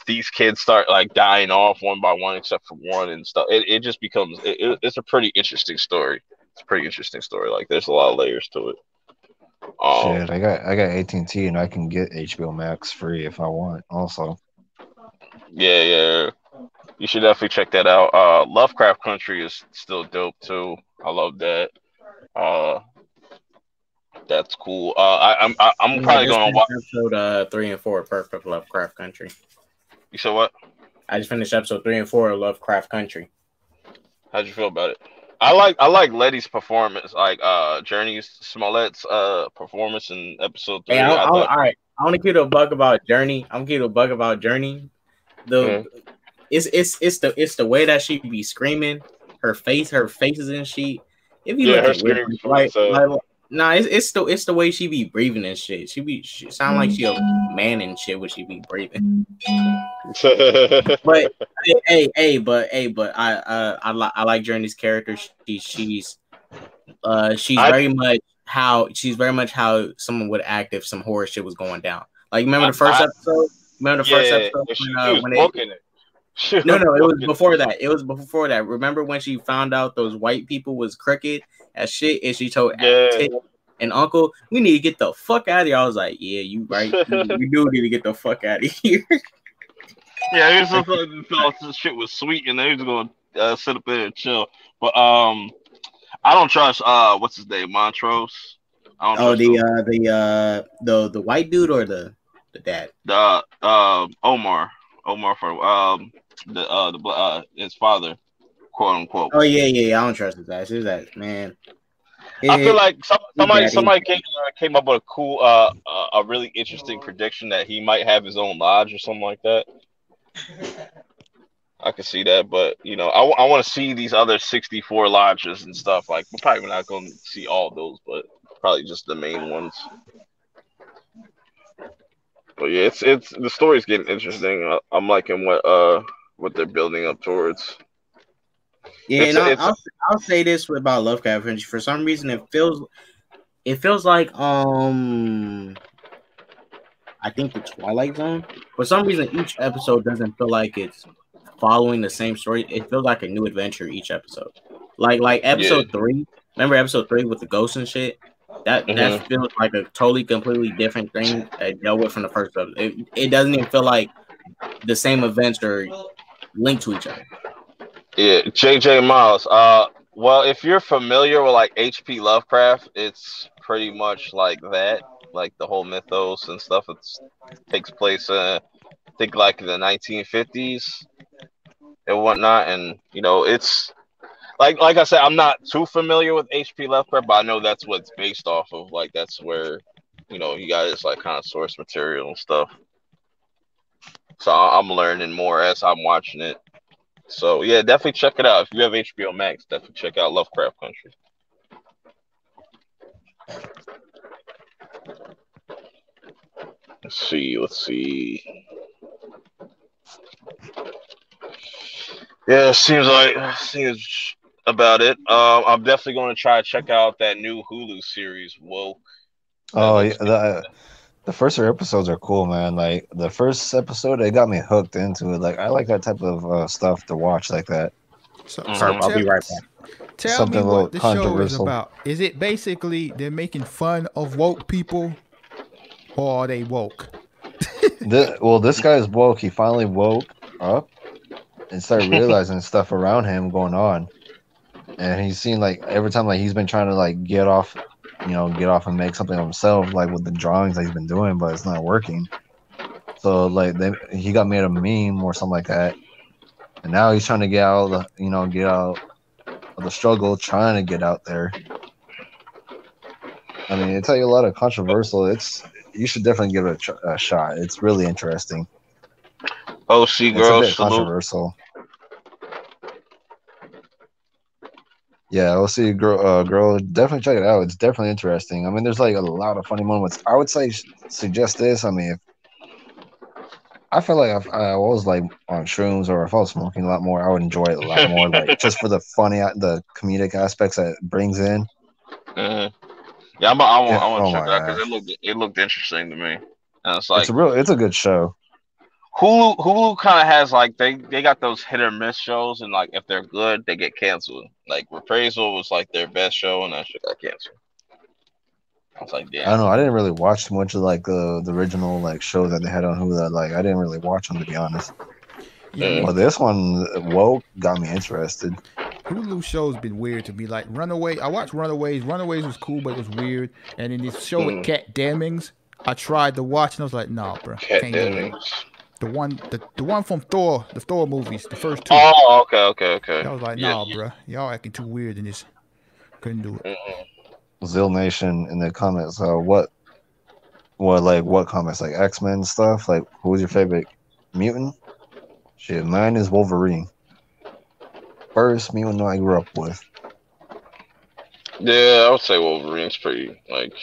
these kids start like dying off one by one, except for one and stuff. It just becomes it's a pretty interesting story. It's a pretty interesting story. Like there's a lot of layers to it. Shit, I got AT&T and I can get HBO Max free if I want. Also, Yeah, yeah. You should definitely check that out. Lovecraft Country is still dope too. I love that. Uh, that's cool. I'm I probably just gonna finished watch. episode 3 and 4 of Purp of Lovecraft Country. You said what? I just finished episode 3 and 4 of Lovecraft Country. How'd you feel about it? I like Letty's performance, like Journey Smollett's performance in episode Hey, 3. I all thought. right. I want to keep a bug about Journey. I'm keep a bug about Journey. The Mm, it's the way that she be screaming. Her faces and shit. If you yeah, look her at weird, screaming is funny. So nah, it's the way she be breathing and shit. She sound like she a man and shit when she be breathing. But but I like Journey's character. She's I, she's very much how someone would act if some horror shit was going down. Like remember I, the first I episode? Remember the first yeah, episode she was when they booking it. She was no, it was booking before that. It was before that. Remember when she found out those white people was crooked as shit, and she told it. Tit and Uncle, "We need to get the fuck out of here." I was like, "Yeah, you right. Yeah. You do need to get the fuck out of here." Yeah, he was just like thought this shit was sweet, and they was gonna sit up there and chill. But I don't trust what's his name, Montrose. I don't Oh, trust him. the white dude or the dad? The Omar for his father, quote unquote. Oh yeah. I don't trust his ass. His ass, man. I feel His, like his dad, somebody came up with a cool a really interesting prediction that he might have his own lodge or something like that. I can see that, but I want to see these other 64 lodges and stuff. Like we're probably not going to see all those, but probably just the main ones. But yeah, it's the story's getting interesting. I'm liking what they're building up towards. yeah. It's And it's I'll say this about Lovecraft Country. For some reason, it feels like I think the Twilight Zone. For some reason, each episode doesn't feel like it's following the same story. It feels like a new adventure each episode. Like yeah. episode 3. Remember episode 3 with the ghosts and shit? That Hmm. feels like a totally completely different thing that dealt with from the first episode. It doesn't even feel like the same events are linked to each other. Yeah, J.J. Miles. Well, if you're familiar with like H.P. Lovecraft, it's pretty much like that, like the whole mythos and stuff. It takes place, I think, like in the 1950s and whatnot. And it's like I said, I'm not too familiar with H.P. Lovecraft, but I know that's what it's based off of. Like that's where you guys like kind of source material and stuff. So I'm learning more as I'm watching it. So yeah, definitely check it out. If you have HBO Max, definitely check out Lovecraft Country. Let's see. Yeah, seems about it. I'm definitely going to try to check out that new Hulu series, Woke. That oh yeah, looks good. the first 3 episodes are cool, man. Like the first episode, they got me hooked into it. Like I like that type of stuff to watch like that. Purp, Mhm. I'll be right back. tell Something me a little what the show is controversial. about. Is it basically they're making fun of woke people, or are they woke? This guy is woke. He finally woke up and started realizing stuff around him going on, and he's seen like every time like he's been trying to like get off and make something of himself, like with the drawings that he's been doing, but it's not working. So like he got made a meme or something like that, and now he's trying to get out of get out of the struggle, trying to get out there. I mean, it's like a lot of controversial. You should definitely give it a shot. It's really interesting. OC It's a girl bit salute. controversial. Yeah, we'll see, girl. Definitely check it out. It's definitely interesting. I mean, there's like a lot of funny moments. I would say suggest this. I mean, if I feel like if I was like on shrooms or if I was smoking a lot more, I would enjoy it a lot more. Like just for the comedic aspects that it brings in. Mhm. Yeah, I want Oh to check my it out because gosh, it looked interesting to me. And it's like it's a good show. Hulu kind of has like they got those hit or miss shows, and like if they're good, they get canceled. Like Reprisal was like their best show, and that shit got canceled. I was like, I don't damn. know. I didn't really watch too much of like the original like shows that they had on Hulu. Like I didn't really watch them to be honest. Yeah, But this one, Woke, got me interested. Hulu shows been weird to me. Like Runaway, I watched Runaways. Runaways was cool, but it was weird. And then this show with Kat Dennings, I tried to watch, and I was like, nah, bro, Cat can't do it. Dennings. The one from Thor, the Thor movies, the first two. Oh, okay. I was like, nah, bro, y'all acting too weird in this. Couldn't do it. Zill Nation in the comments. What comments? Like X-Men stuff. Like, who was your favorite mutant? Shit, mine is Wolverine. First mutant I grew up with. Yeah, I would say Wolverine's pretty Like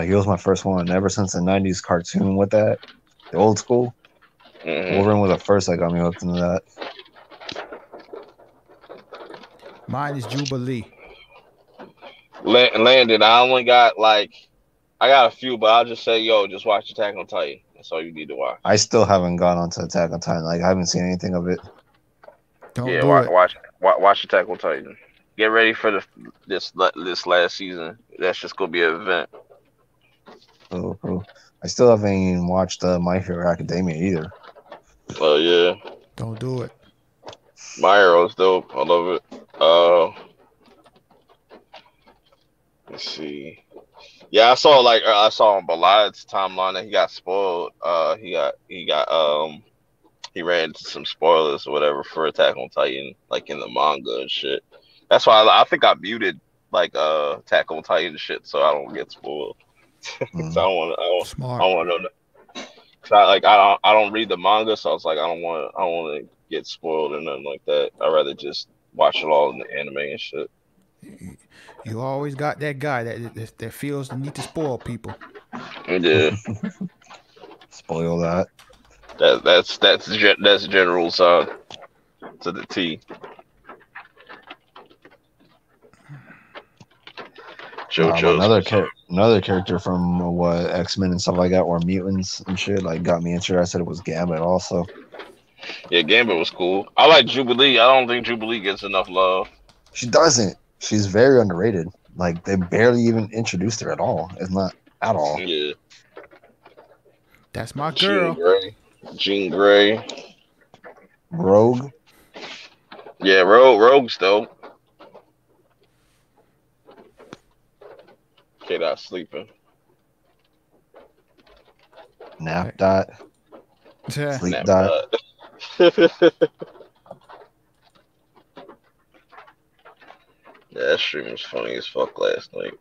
it was my first one. Ever since the '90s cartoon with that, the old school. Wolverine was the first that got me hooked into that. Mine is Jubilee. Landon. I only got I got a few, but I'll just say, just watch Attack on Titan. That's all you need to watch. I still haven't gone on to Attack on Titan. Like I haven't seen anything of it. Don't do it. Watch Attack on Titan. Get ready for this last season. That's just gonna be an event. Cool. I still haven't even watched My Hero Academia either. Oh yeah. Don't do it. My Hero's dope. I love it. Let's see. Yeah, I saw on Balad's timeline that he got spoiled. He ran into some spoilers or whatever for Attack on Titan, like in the manga and shit. That's why I think I muted Attack on Titan shit so I don't get spoiled. Cause I don't want to know that. Cause I don't read the manga, so I was like, I don't want to get spoiled or nothing like that. I'd rather just watch it all in the anime and shit. You always got that guy that feels the need to spoil people. Yeah. Spoil that. That's general side to the T. Another character from X-Men and stuff like that, or mutants and shit, like got me interested. It was Gambit also. Yeah, Gambit was cool. I like Jubilee. I don't think Jubilee gets enough love. She doesn't. She's very underrated. Like they barely even introduced her at all. It's not at all. Yeah. That's my girl. Jean Grey. Rogue. Yeah, Rogue's dope. Kid out sleeping. Nap dot. Yeah. Sleep dot. Yeah, that stream was funny as fuck last night.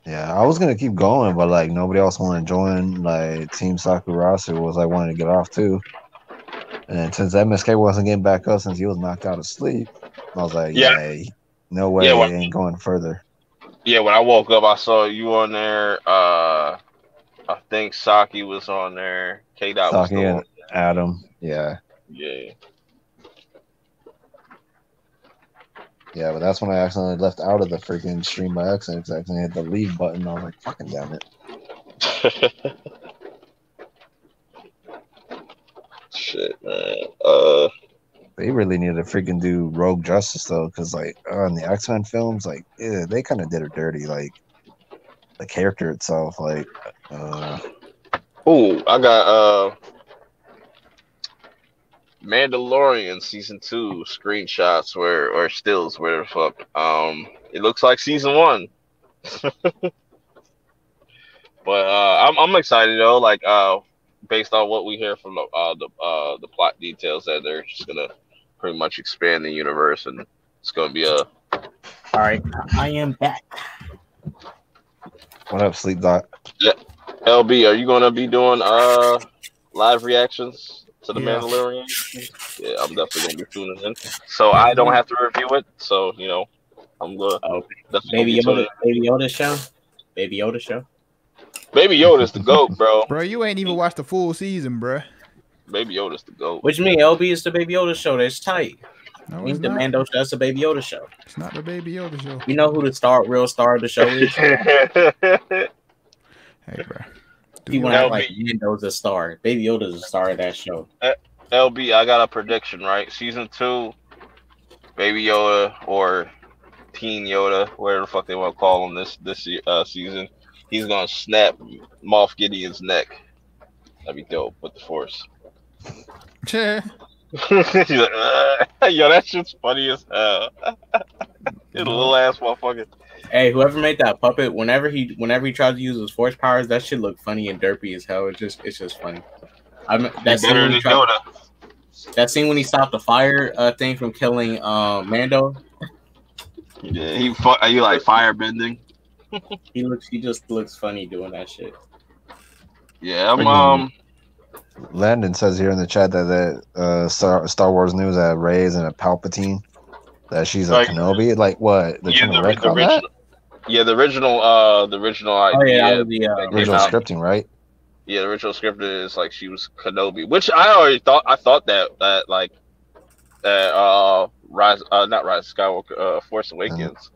Yeah, I was gonna keep going, but like nobody else wanted to join. Like Team Sakurasu was like wanting to get off too. And since MSK wasn't getting back up since he was knocked out of sleep, I was like, no way, he ain't going further. Yeah, when I woke up, I saw you on there. I think Saki was on there. K-Dot was Saki and on there. Adam, yeah. Yeah, but that's when I accidentally left out of the freaking stream by accident because I accidentally hit the leave button. I was like, fucking damn it. Shit, man. They really need to freaking do Rogue justice though, because like in the X-Men films, like they kind of did her dirty. Like the character itself, like. Oh, I got Mandalorian season 2 screenshots or stills, where the fuck. It looks like season 1. But I'm excited though. Like based on what we hear from the plot details, that they're just gonna pretty much expand the universe, and it's gonna be a. All right, I am back. What up, Sleep Dot? Yeah, LB, are you gonna be doing live reactions to the Mandalorian? Yeah, I'm definitely gonna be tuning in, so I don't have to review it. So I'm gonna. Baby Yoda show. Baby Yoda show. Baby Yoda's the GOAT, bro. Bro, you ain't even watched the full season, bro. Baby Yoda's the GOAT. What you mean? LB is the Baby Yoda show. That's tight. No, He's the Mando show. That's the Baby Yoda show. It's not the Baby Yoda show. You know who the real star of the show is? Hey, bro. Do People you act LB, like Mando's a star. Baby Yoda's a star of that show. LB, I got a prediction, right? Season 2, Baby Yoda or Teen Yoda, whatever the fuck they want to call him this season, he's gonna snap Moff Gideon's neck. That'd be dope with the Force. Yeah. He's like, yo, that shit's funny as hell. He's a little ass motherfucker. Hey, whoever made that puppet, whenever he tries to use his force powers, that shit look funny and derpy as hell. It's just funny. He's better than Yoda. That scene when he stopped the fire thing from killing Mando. Yeah, are you like fire bending? He just looks funny doing that shit. Yeah, I'm Landon says here in the chat that Star Wars news that Rey isn't a Palpatine, that she's a Kenobi. Like what? They're trying to retcon that? Yeah, the original Oh idea. yeah, the Original scripting, right? Yeah, the original script is like she was Kenobi, which I already thought. I thought that like Rise, not Rise of Skywalker, Force Awakens.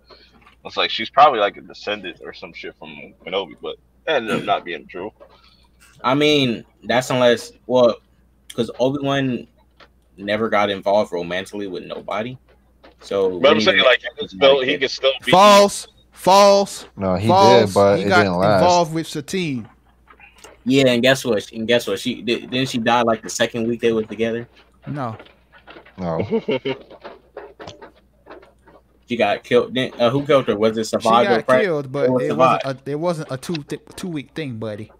It's like she's probably like a descendant or some shit from Kenobi, but it ended up not being true. I mean, that's unless because Obi-Wan never got involved romantically with nobody. So, but I'm saying like he could still be false. No, he false. did, but he it got didn't last. involved with Satine. Yeah, and guess what? She didn't she die like the second week they were together? No. She got killed. Who killed her? Was it She Savage? got killed, but it wasn't a 2 week thing, buddy.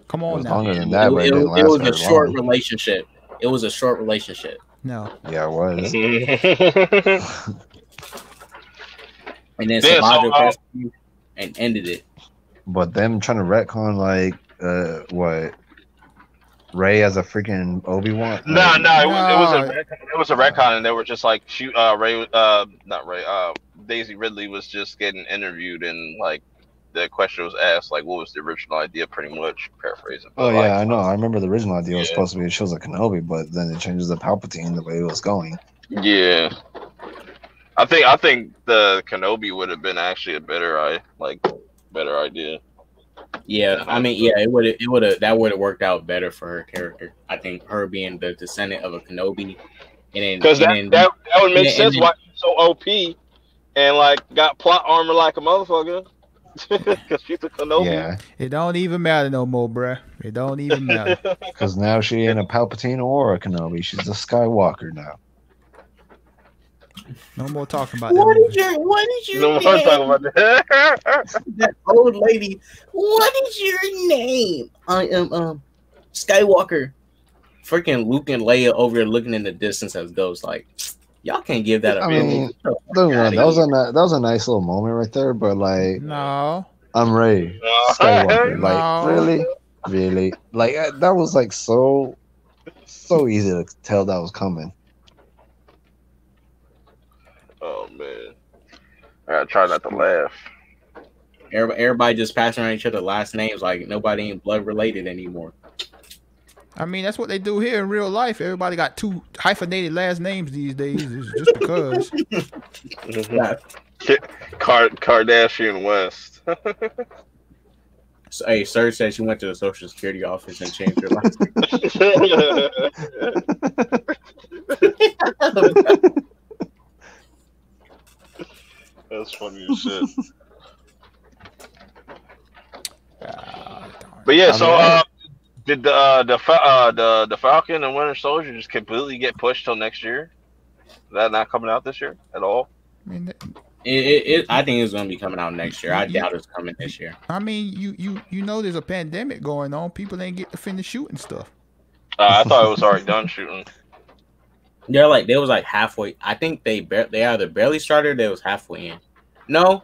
Come on now. Longer than that, but it didn't last. It was a very short long. relationship. It was a short relationship. No. Yeah, it was. And then Savage pressed him and ended it. But them trying to retcon like what? Rey as a freaking Obi-Wan? No, it was a retcon, and they were just like Daisy Ridley was just getting interviewed, and like the question was asked, like, what was the original idea, pretty much paraphrasing. Oh yeah, I know. I remember the original idea was supposed to be she was a Kenobi, but then it changes to Palpatine the way it was going. Yeah, I think the Kenobi would have been actually a better idea. Yeah, I mean, yeah, that would have worked out better for her character. I think her being the descendant of a Kenobi, and because that would make sense why she's so OP and like got plot armor like a motherfucker. Because she's a Kenobi. Yeah, it don't even matter no more, bruh. It don't even matter. Because now she ain't a Palpatine or a Kenobi. She's a Skywalker now. No more talking about What that. is your No more talking about that. that old lady? What is your name? I am Skywalker. Freaking Luke and Leia over there looking in the distance as ghosts. Like, y'all can't give that up. I mean, that was a nice little moment right there, but like, No. I'm Rey Skywalker. Like, really, like that was like so easy to tell that was coming. Oh man, I try not to laugh. Everybody just passing around each other last names like nobody ain't blood related anymore. I mean, that's what they do here in real life. Everybody got 2 hyphenated last names these days. It's just because. Kardashian West. So, hey, Sir said she went to the Social Security office and changed her last name. That's funny as shit. But yeah, so did the Falcon and Winter Soldier just completely get pushed till next year? Is that not coming out this year at all? I mean, I think it's going to be coming out next year. I doubt it's coming this year. I mean, you know, there's a pandemic going on. People ain't get to finish shooting stuff. I thought it was already done shooting. They was like halfway. I think they either barely started or they was halfway in. No,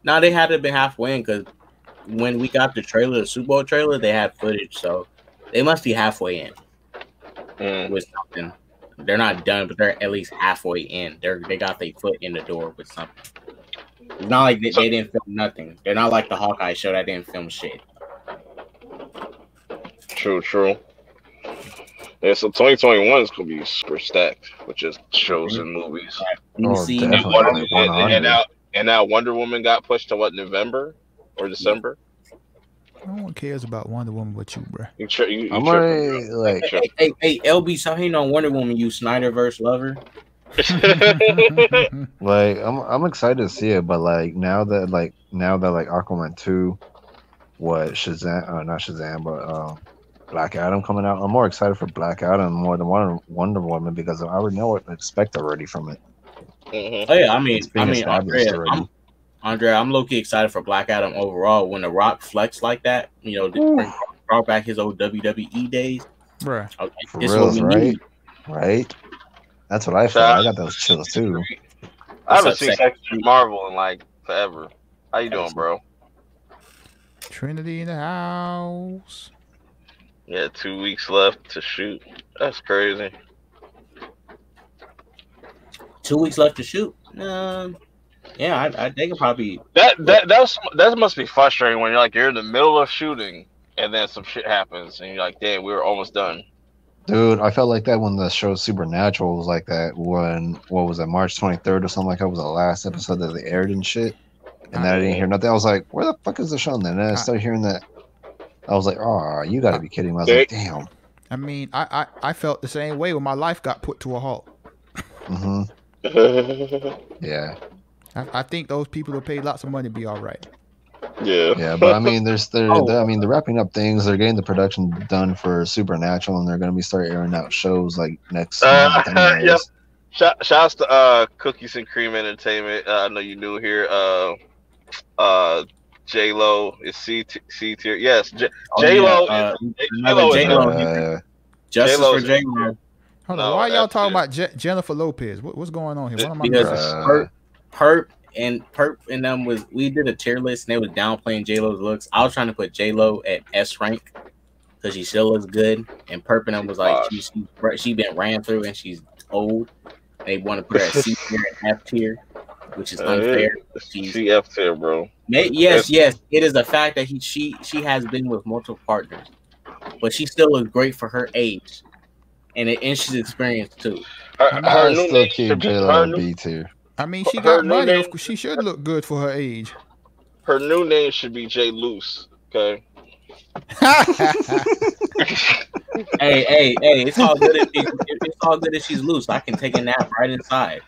they had to be halfway in because when we got the trailer, the Super Bowl trailer, they had footage, so they must be halfway in with something. They're not done, but they're at least halfway in. They got their foot in the door with something. It's not like they didn't film nothing. They're not like the Hawkeye show that didn't film shit. True. Yeah, so 2021 is gonna be super stacked with just shows and movies. Definitely. And now Wonder Woman got pushed to what, November or December? No one cares about Wonder Woman but you, bro. You I'm tripping, already like, Hey, LB, stop hating on Wonder Woman, you Snyderverse lover. bro. I'm excited to see it, but now that Aquaman 2, what Shazam, not Shazam, but Black Adam coming out, I'm more excited for Black Adam more than Wonder Woman because I already know what to expect already from it. Mhm. Oh yeah, It's being established already. Andrea, I'm low key excited for Black Adam overall. When The Rock flexed like that, Ooh, brought back his old WWE days. Bruh. Okay, for this is what reals, we right? need. Right? That's what I felt. Shout I out got those chills too. I What's haven't up, seen Second Sex Marvel in like forever. How you doing, Street? bro? Trinity in the house. Yeah, 2 weeks left to shoot. That's crazy. 2 weeks left to shoot. Yeah, they could probably. That must be frustrating when you're in the middle of shooting and then some shit happens and you're like, damn, we were almost done. Dude, I felt like that when the show Supernatural was like that. When what was it, March 23rd or something like that was the last episode that they aired and shit. And then I didn't hear nothing. I was like, where the fuck is the show? And then I started hearing that. I was like, oh, you got to be kidding me. I was like, damn. I mean, I felt the same way when my life got put to a halt. Mm-hmm. Yeah. I think those people who paid lots of money be all right. Yeah. Yeah, but I mean, they're wrapping up things. They're getting the production done for Supernatural, and they're going to be start airing out shows like next month, anyways. Yep. Shouts to Cookies and Cream Entertainment. I know you new here. J Lo is C tier. Yes, J Lo is Justice J-Lo for is- J Lo. Hold No, on, why y'all that's talking it. about Jennifer Lopez? What's going on here? What am I Because missing? Purp and them we did a tier list and they was downplaying J Lo's looks. I was trying to put J Lo at S rank because she still looks good, and Purp and them was like she been ran through and she's old. They want to put her at C tier and F tier, which is unfair. She F tier, bro. Yes, it is a fact that she has been with multiple partners, but she still looks great for her age, and she's experienced too. Her new still name keep should be J-Lo at B tier. I mean, she her got new money. name- She should look good for her age. Her new name should be J Loose. Okay. Hey! It's all good if she's loose. I can take a nap right inside.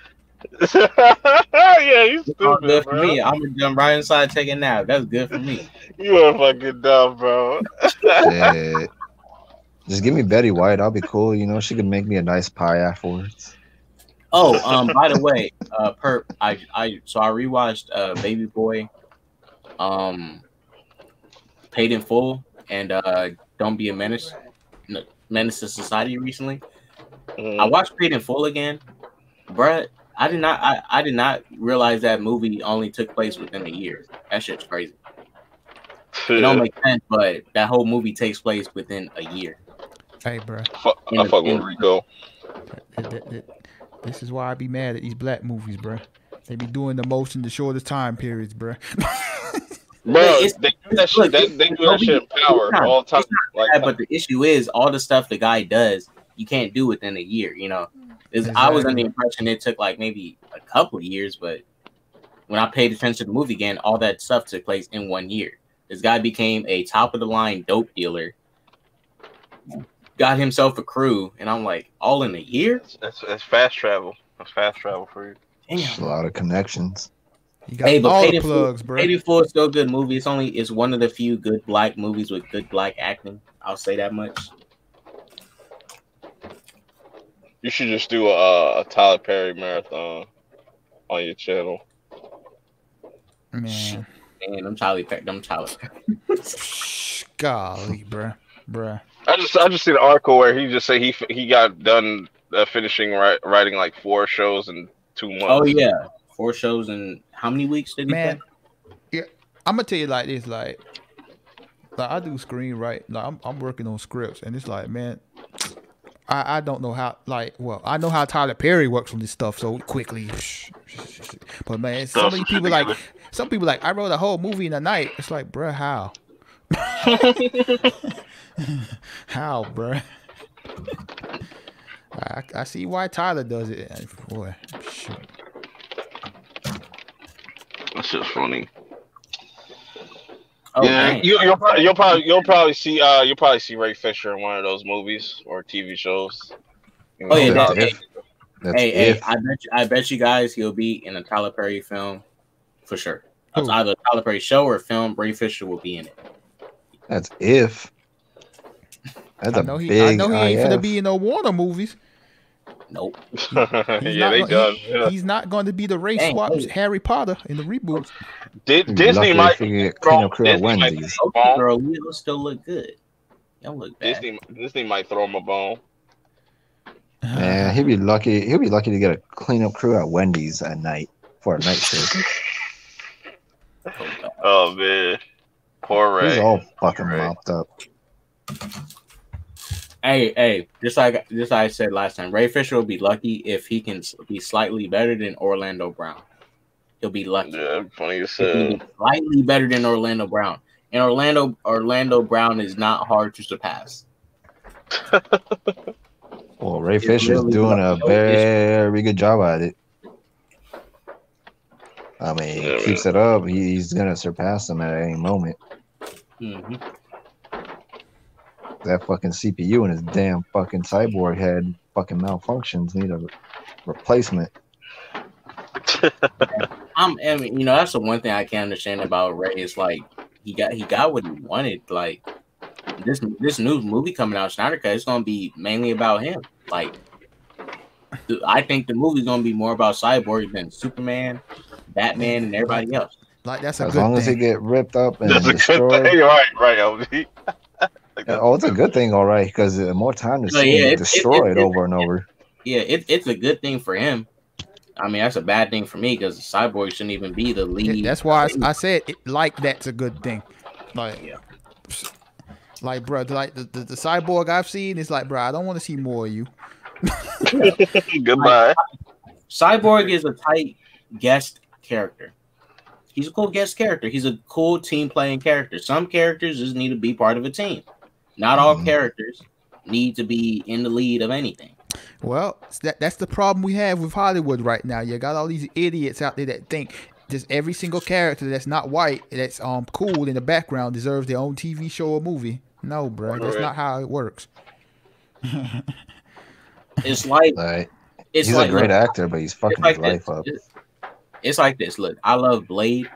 Yeah, you It's all stupid, good for bro. me. I'm gonna jump right inside, take a nap. That's good for me. You are fucking dumb, bro. Shit. Just give me Betty White. I'll be cool. You know, she could make me a nice pie afterwards. Oh, by the way, Perp, I rewatched Baby Boy, Paid in Full, and Don't Be a Menace, Menace to Society recently. I watched Paid in Full again, bruh. I did not realize that movie only took place within a year. That shit's crazy. It don't make sense, but that whole movie takes place within a year. Hey, bro. I fuck with Rico. This is why I be mad at these black movies, bro. They be doing the most in the shortest time periods, bro. Bro, they do that shit. They do that shit in Power all the time. But the issue is all the stuff the guy does, you can't do within a year. You know, I was under the impression it took like maybe a couple of years, but when I paid attention to the movie again, all that stuff took place in 1 year. This guy became a top of the line dope dealer, got himself a crew, and I'm like, all in a year? That's fast travel. That's fast travel for you. Damn. A lot of connections. You got all the plugs, bro. Paid in Full is still a good movie. It's one of the few good black movies with good black acting. I'll say that much. You should just do a Tyler Perry marathon on your channel. Man, I'm Tyler Perry. Golly, bruh. I just seen an article where he just said he got done finishing writing like 4 shows in 2 months. Oh yeah, 4 shows in how many weeks did he play? Yeah, I'm gonna tell you like this, like I do screenwrite, like I'm working on scripts, and it's like, man, I don't know how, I know how Tyler Perry works on this stuff so quickly, but man, some people like I wrote a whole movie in a night. It's like, bruh, how? How, bruh? I see why Tyler does it. Boy, shoot. That's just funny. Oh Yeah, dang. you'll probably see Ray Fisher in one of those movies or TV shows. You Oh know, yeah, That's how, if. That's hey, if. I bet you guys he'll be in a Tyler Perry film for sure. It's Who? either a Tyler Perry show or film. Ray Fisher will be in it. That's if. That's I a know he. I big know he ain't finna be if. in no Warner movies. Nope. He's yeah, not. they done. Yeah. He's not going to be the race Dang, swaps hey, Harry Potter in the reboots. He'd be Disney lucky might if he get throw clean up crew at Disney might Wendy's. throw him a okay, bone. girl, you still look good. You don't look bad. Disney might throw him a bone. Man, he'd be lucky. He'll be lucky to get a clean up crew at Wendy's at night for a night shift. Oh man, poor He's Ray. all fucking Ray. mopped up. Hey, just like I said last time, Ray Fisher will be lucky if he can be slightly better than Orlando Brown. He'll be lucky. Yeah, funny you If he said. be slightly better than Orlando Brown. And Orlando Brown is not hard to surpass. Well, Ray It's Fisher's really doing a no issue. very good job at it. I mean, Yeah, he keeps it up. He's gonna surpass him at any moment. Mhm. That fucking CPU in his damn fucking cyborg head fucking malfunctions. Need a replacement. I mean, that's the one thing I can't understand about Ray is like he got what he wanted. Like this new movie coming out, Snyder Cut, it's gonna be mainly about him. Like I think the movie's gonna be more about Cyborg than Superman, Batman, and everybody else. Like that's a As good long as he thing. get ripped up and That's a good destroyed. thing, right, LB. Oh, it's a good thing, all right, because more time to No, see yeah, him get it's destroyed over and over. Yeah, it's a good thing for him. I mean, that's a bad thing for me because Cyborg shouldn't even be the lead. That's why I said it, like that's a good thing. Like, Yeah. like, bro, like the cyborg I've seen is like, bro, I don't want to see more of you. Goodbye. Cyborg is a tight guest character. He's a cool guest character. He's a cool team playing character. Some characters just need to be part of a team. Not all characters need to be in the lead of anything. Well, that's the problem we have with Hollywood right now. You got all these idiots out there that think just every single character that's not white, that's cool in the background, deserves their own TV show or movie. No, bro, that's not how it works. It's like Like, it's he's like a great look, actor, but he's fucking like his life this. up. It's like this. Look, I love Blade,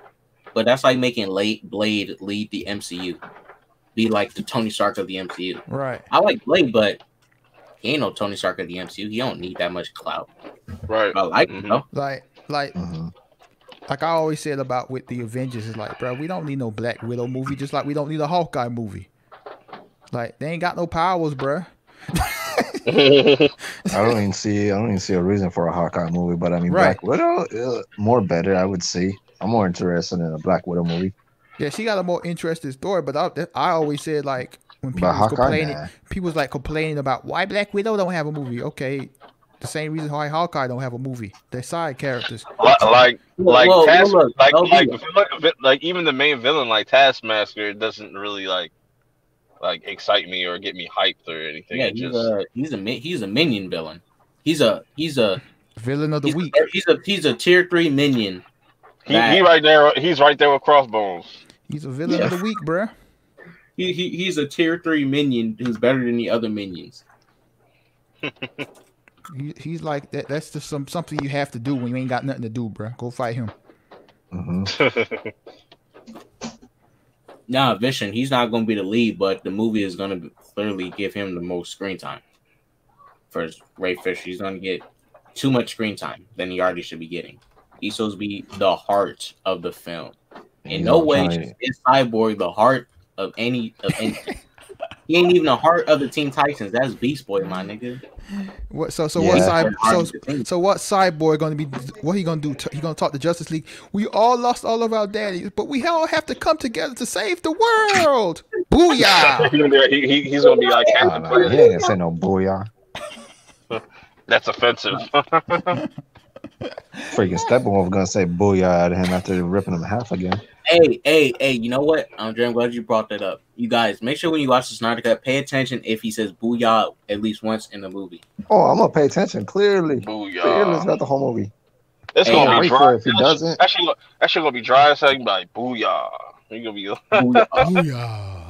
but that's like making Blade lead the MCU. Be like the Tony Stark of the MCU. Right. I like Blade, but he ain't no Tony Stark of the MCU. He don't need that much clout. Right. I like him though. Like Mhm. I always said about with the Avengers is like, bro, we don't need no Black Widow movie, just like we don't need a Hawkeye movie. Like they ain't got no powers, bro. I don't even see a reason for a Hawkeye movie, but I mean, Right. Black Widow, more better, I would see. I'm more interested in a Black Widow movie. Yeah, she got a more interesting story, but I always said like when people But was Hawkeye, complaining, nah. people was like complaining about why Black Widow don't have a movie. Okay, the same reason why Hawkeye don't have a movie. They're side characters. like Well, Task, look, like even the main villain like Taskmaster doesn't really like excite me or get me hyped or anything. Yeah, It he's a minion villain. He's a Villain of the week. he's a tier 3 minion. he right there. He's right there with Crossbones. He's a villain of the week, bro. He's a tier 3 minion who's better than the other minions. He's like that. That's just something you have to do when you ain't got nothing to do, bro. Go fight him. Mhm. Nah, Vision, he's not going to be the lead, but the movie is going to clearly give him the most screen time. For Ray Fisher, he's going to get too much screen time than he already should be getting. He's supposed to be the heart of the film. In no way is Cyborg the heart of anything. He ain't even the heart of the Teen Titans. That's Beast Boy, my nigga. What? So Yeah. what Cyborg gonna be? What he gonna do? He gonna talk to Justice League? We all lost all of our daddies, but we all have to come together to save the world. Booyah! He's gonna be like Captain Nah, Planet. he ain't gonna say no booyah. That's offensive. Freaking Steppenwolf gonna say booyah at him after ripping him in half again. Hey, you know what? Andre, I'm glad you brought that up. You guys, make sure when you watch the Snyder Cut, pay attention if he says booyah at least once in the movie. Oh, I'm gonna pay attention. Clearly, Booyah. clearly throughout the whole movie. It's Hey, gonna be wait dry. for it if he doesn't. Actually gonna be dry as heck. Like booyah. He gonna be. Booyah. Booyah.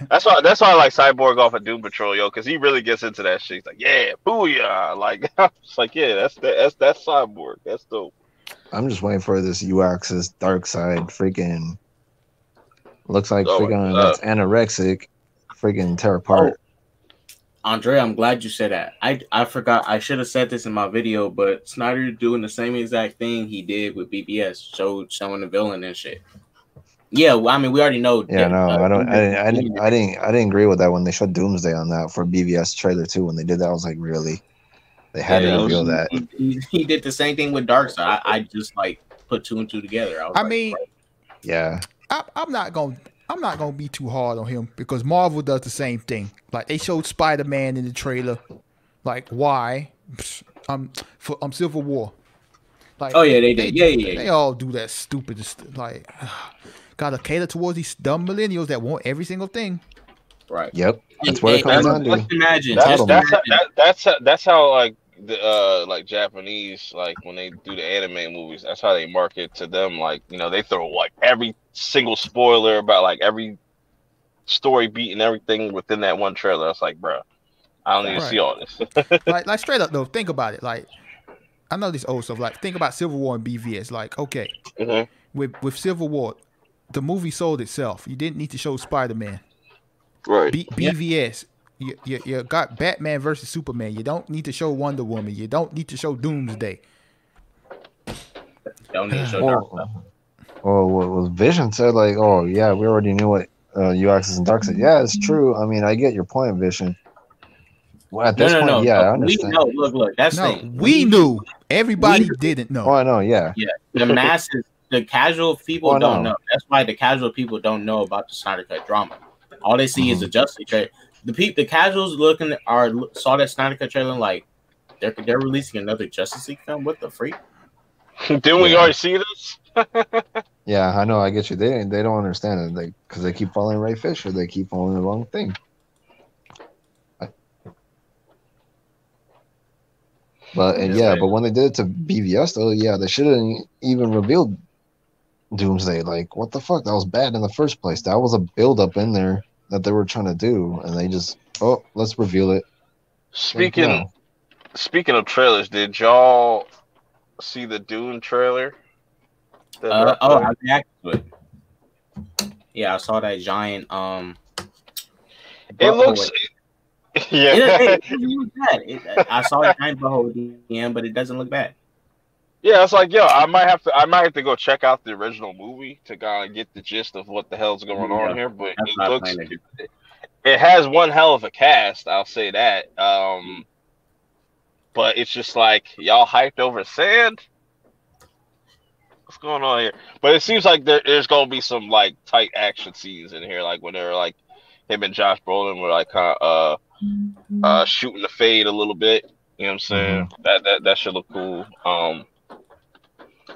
That's why I like Cyborg off of Doom Patrol, yo, because he really gets into that shit. He's like, yeah, booyah, like it's like, yeah, that's Cyborg. That's dope. I'm just waiting for this U-Axis dark side freaking looks like Oh my freaking god. that's anorexic freaking tear Oh, apart. Andre, I'm glad you said that. I forgot. I should have said this in my video, but Snyder doing the same exact thing he did with BBS, showing the villain and shit. Yeah, well, I mean, we already know. Yeah, that, no, I don't Doom I didn't agree with that when they showed Doomsday on that for BVS trailer too. When they did that, I was like, really? They had to Yeah, reveal that. he did the same thing with Darkseid. I just like put two and two together. I mean, Yeah. I'm not gonna be too hard on him because Marvel does the same thing. Like they showed Spider-Man in the trailer. Like why? Civil War. Like oh yeah, they did. Yeah. They all do that stupid like. Gotta cater towards these dumb millennials that want every single thing. Right. Yep. That's what it comes down to. Just imagine. that's how like the like Japanese, like when they do the anime movies, that's how they market to them. Like, you know, they throw like every single spoiler about like every story beat and everything within that one trailer. It's like, bro, I don't need to see all this. like straight up though, think about it. Like I know this old stuff. Like think about Civil War and BVS. Like okay, with Civil War, the movie sold itself. You didn't need to show Spider-Man. Right. BVS, you got Batman versus Superman. You don't need to show Wonder Woman. You don't need to show Doomsday. Don't need to show Darkseid. Well, what was Vision said, like, oh yeah, we already knew what U-Axis and Darkseid. Yeah, it's true. I mean, I get your point, Vision. Well, at this point, yeah, I understand. We know. Look, that's we knew. Everybody didn't know. Oh, I know. Yeah. Yeah. The masses, the casual people don't know. That's why the casual people don't know about the Snyder Cut drama. All they see is the Justice trailer. The casuals saw that Snyder Cut trailer like they're releasing another Justice League film. What the freak? Didn't we already see this? Yeah, I know. I get you. They don't understand it because they keep following Ray Fisher. They keep following the wrong thing. But but when they did it to BVS though, yeah, they shouldn't even revealed Doomsday. Like, what the fuck? That was bad in the first place. That was a build up in there that they were trying to do, and they just let's reveal it. Speaking of trailers, did y'all see the Dune trailer? I reacted to it. Yeah, I saw that giant. It looks. Yeah, it doesn't look bad. I saw a giant butthole at the end, but it doesn't look bad. Yeah, it's like, yo, I might have to go check out the original movie to kind of get the gist of what the hell's going on here. But it has one hell of a cast, I'll say that. But it's just like, y'all hyped over sand. What's going on here? But it seems like there's gonna be some like tight action scenes in here, like when they're like him and Josh Brolin were like kind of shooting the fade a little bit. You know what I'm saying? That should look cool.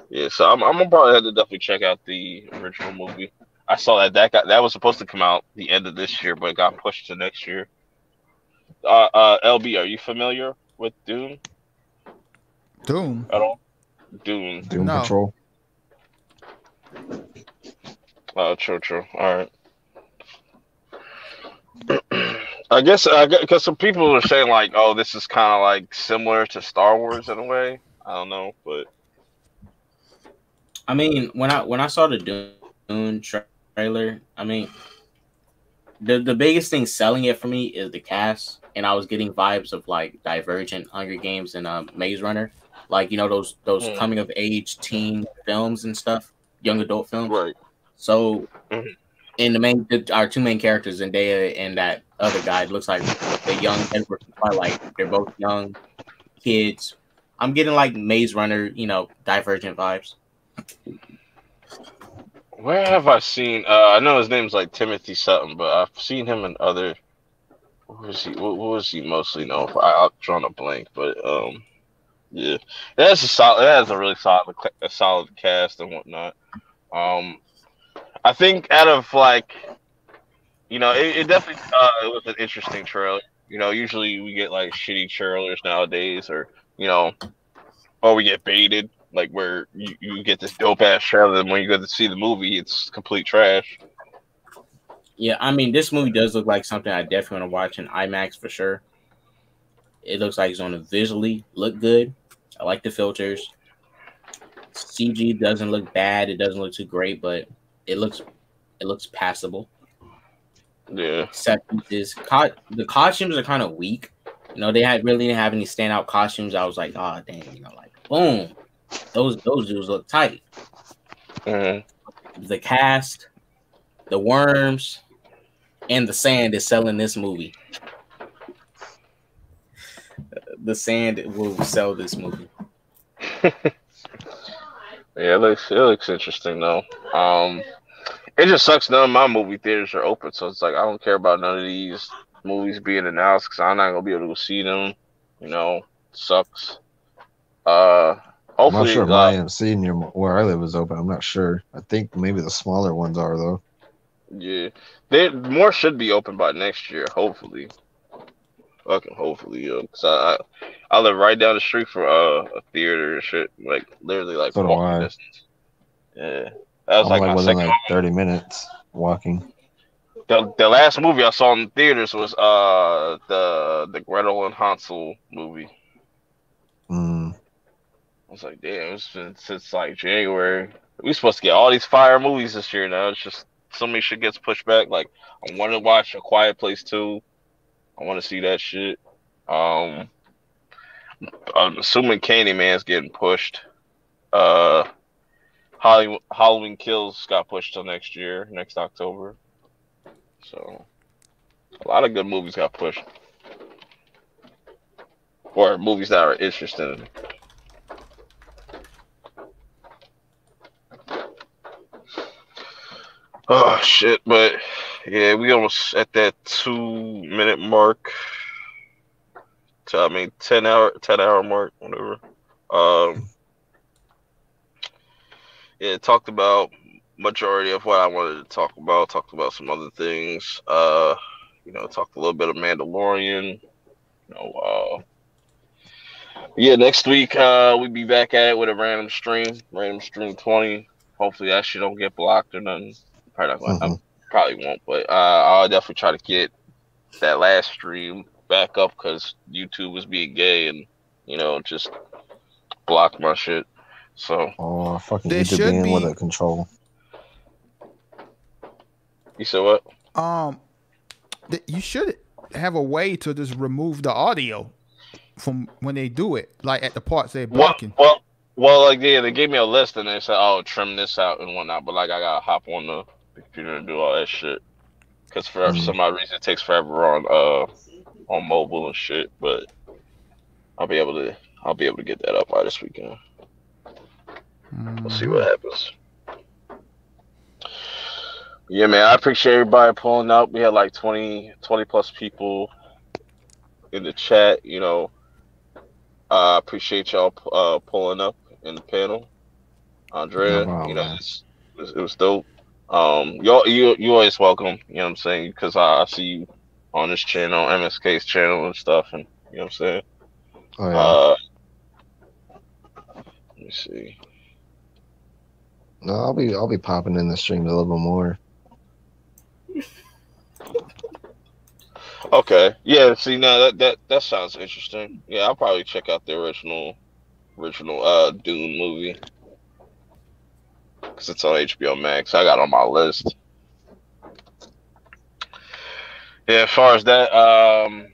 Yeah, so I'm gonna probably have to definitely check out the original movie. I saw that was supposed to come out the end of this year, but it got pushed to next year. LB, are you familiar with Dune? Doom at all? Dune Patrol. True. All right. I guess because some people are saying like, oh, this is kind of like similar to Star Wars in a way. I don't know, but I mean, when I saw the Dune trailer, I mean, the biggest thing selling it for me is the cast, and I was getting vibes of like Divergent, Hunger Games, and Maze Runner, like, you know, those coming of age teen films and stuff, young adult films. Right. So, in our two main characters, Zendaya and that other guy, it looks like the young Edward from Twilight. They're both young kids. I'm getting like Maze Runner, you know, Divergent vibes. Where have I seen? I know his name's like Timothy something, but I've seen him in other. What was he mostly known for? I'm drawing a blank, but yeah, that has a really solid cast and whatnot. I think out of like, you know, it definitely it was an interesting trailer. You know, usually we get like shitty trailers nowadays, or you know, or we get baited. Like where you get this dope ass trailer, and when you go to see the movie, it's complete trash. Yeah, I mean, this movie does look like something I definitely want to watch in IMAX for sure. It looks like it's going to visually look good. I like the filters. CG doesn't look bad. It doesn't look too great, but it looks passable. Yeah, Set pieces. The costumes are kind of weak. You know, they really didn't have any standout costumes. I was like, oh dang, you know, like boom, those dudes look tight. The cast, the worms, and the sand is selling this movie. The sand will sell this movie. Yeah, it looks interesting though. It just sucks none of my movie theaters are open, so it's like I don't care about none of these movies being announced because I'm not gonna be able to go see them. You know, sucks. Uh, I'm not hopefully, sure if my AMC near where I live is open. I'm not sure. I think maybe the smaller ones are though. yeah, more should be open by next year. Hopefully, fucking hopefully, yo. Cause I live right down the street from a theater and shit, like literally like So do walking I. distance. Yeah, that was I'm like like my within second. like 30 minutes walking. The last movie I saw in the theaters was the Gretel and Hansel movie. Mm. I was like, damn, it's been since like January. We supposed to get all these fire movies this year now. It's just so many shit gets pushed back. Like I want to watch A Quiet Place 2. I want to see that shit. Um, I'm assuming Candyman's getting pushed. Uh, Halloween Kills got pushed till next year, next October. So a lot of good movies got pushed, or movies that are interesting. Oh shit! But yeah, we almost at that 2 minute mark. I mean, 10 hour mark, whatever. Um, yeah, talked about majority of what I wanted to talk about. Talked about some other things. Talked a little bit of Mandalorian. Yeah, next week we'll be back at it with a random stream 20. Hopefully that shit don't get blocked or nothing. Probably not going. I probably won't, but I'll definitely try to get that last stream back up because YouTube was being gay and just blocked my shit. So fucking There YouTube should being be- with a control. you said what? You should have a way to just remove the audio from when they do it, like at the parts they're blocking. Well, like they gave me a list and they said, "Oh, trim this out and whatnot." But like I gotta hop on the computer and do all that shit because for some odd reason it takes forever on mobile and shit. But I'll be able to get that up by this weekend. We'll see what happens. Yeah, man, I appreciate everybody pulling up. We had like 20 plus people in the chat. I appreciate y'all pulling up in the panel. Andrea, No problem, man. it was dope. You always welcome. You know what I'm saying? Because I see you on this channel, MSK's channel and stuff, and you know what I'm saying. Oh yeah. Let me see. No, I'll be popping in the streams a little bit more. Okay. Yeah. See, now that sounds interesting. Yeah, I'll probably check out the original Dune movie because it's on HBO Max. I got it on my list. Yeah. As far as that, I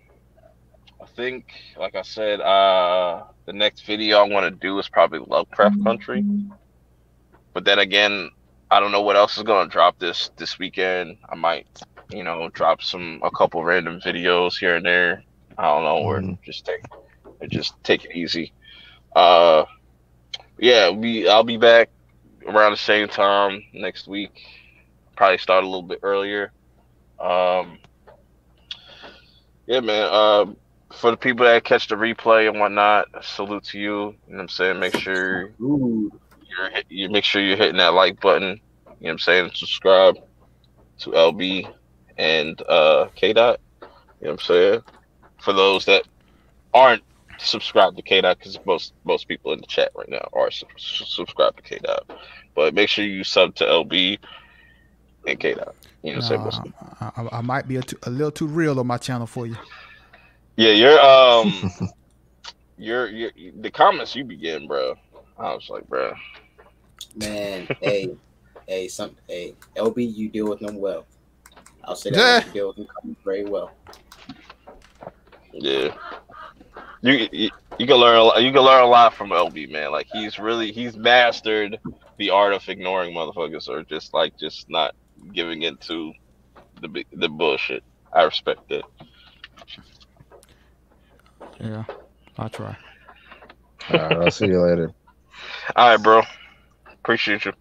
think, like I said, the next video I want to do is probably Lovecraft Country. But then again, I don't know what else is gonna drop this weekend. I might, drop a couple random videos here and there. I don't know, or just take it easy. Yeah, I'll be back around the same time next week. Probably start a little bit earlier. Yeah, man. For the people that catch the replay and whatnot, salute to you. You know what I'm saying? Make sure you make sure you're hitting that like button. You know what I'm saying? Subscribe to LB and K Dot. You know what I'm saying? For those that aren't subscribe to K Dot because most people in the chat right now are subscribed to K Dot. But make sure you sub to LB and K Dot. You know, say most. Nah, I might be a little too real on my channel for you. Yeah, your the comments you be getting, bro. I was like, bro, Man, hey, LB, you deal with them well. I'll say that much. You deal with them very well. yeah. You can learn a lot. You can learn a lot from LB, man. Like he's mastered the art of ignoring motherfuckers or just not giving into the bullshit. I respect it. Yeah, I'll try. All right, I'll see you later. All right, bro. Appreciate you.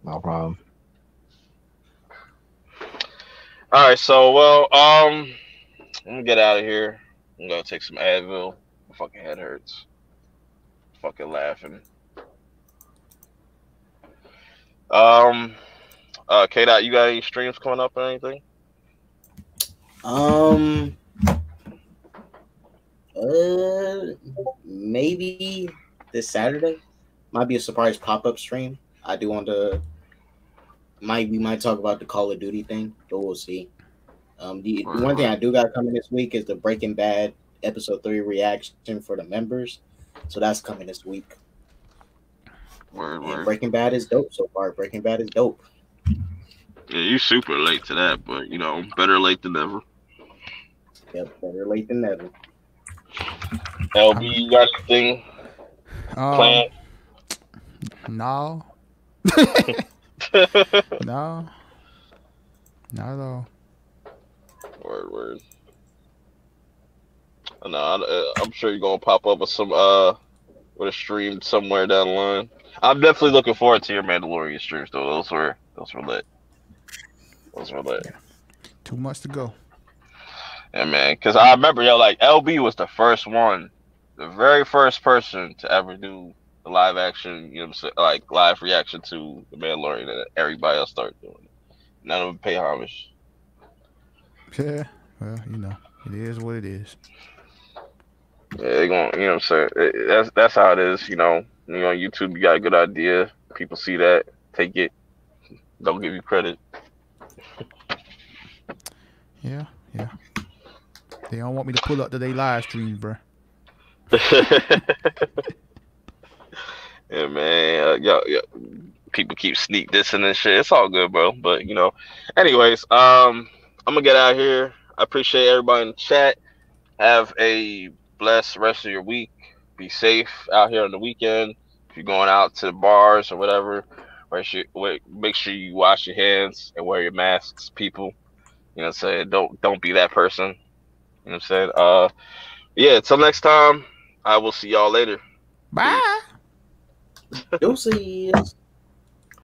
No problem. All right, so I'm gonna get out of here. I'm gonna take some Advil. My fucking head hurts. Fucking laughing. Um, K Dot, you got any streams coming up or anything? Maybe this Saturday might be a surprise pop-up stream. I do want to. We might talk about the Call of Duty thing, but we'll see. The one thing I do got coming this week is the Breaking Bad episode 3 reaction for the members, so that's coming this week. And Breaking Bad is dope so far. Breaking Bad is dope. Yeah, you super late to that, but better late than never. Yep, better late than never. LB, you got anything planned? No. No. Not at all. Word. No, I'm sure you're gonna pop up with some with a stream somewhere down the line. I'm definitely looking forward to your Mandalorian streams though. Those were lit. Those were lit. Too much to go. Yeah, man. Because I remember, like LB was the first one, the very first person to ever do the live action, you know what I'm saying, like live reaction to the Mandalorian, and everybody else started doing it. None of them pay homage. Yeah. Well, it is what it is. Yeah, they going, you know what I'm saying. That's how it is. You on YouTube, you got a good idea. People see that, take it, don't give you credit. Yeah. They don't want me to pull up to their live streams, bro. Yeah, man. Yeah. People keep sneak dissing and shit. It's all good, bro. But anyways, I'm gonna get out of here. I appreciate everybody in the chat. Have a blessed rest of your week. Be safe out here on the weekend. If you're going out to the bars or whatever, make sure you wash your hands and wear your masks, people. You know what I'm saying? Don't be that person. You know what I'm saying? Yeah, until next time, I will see y'all later. Bye. Deuces.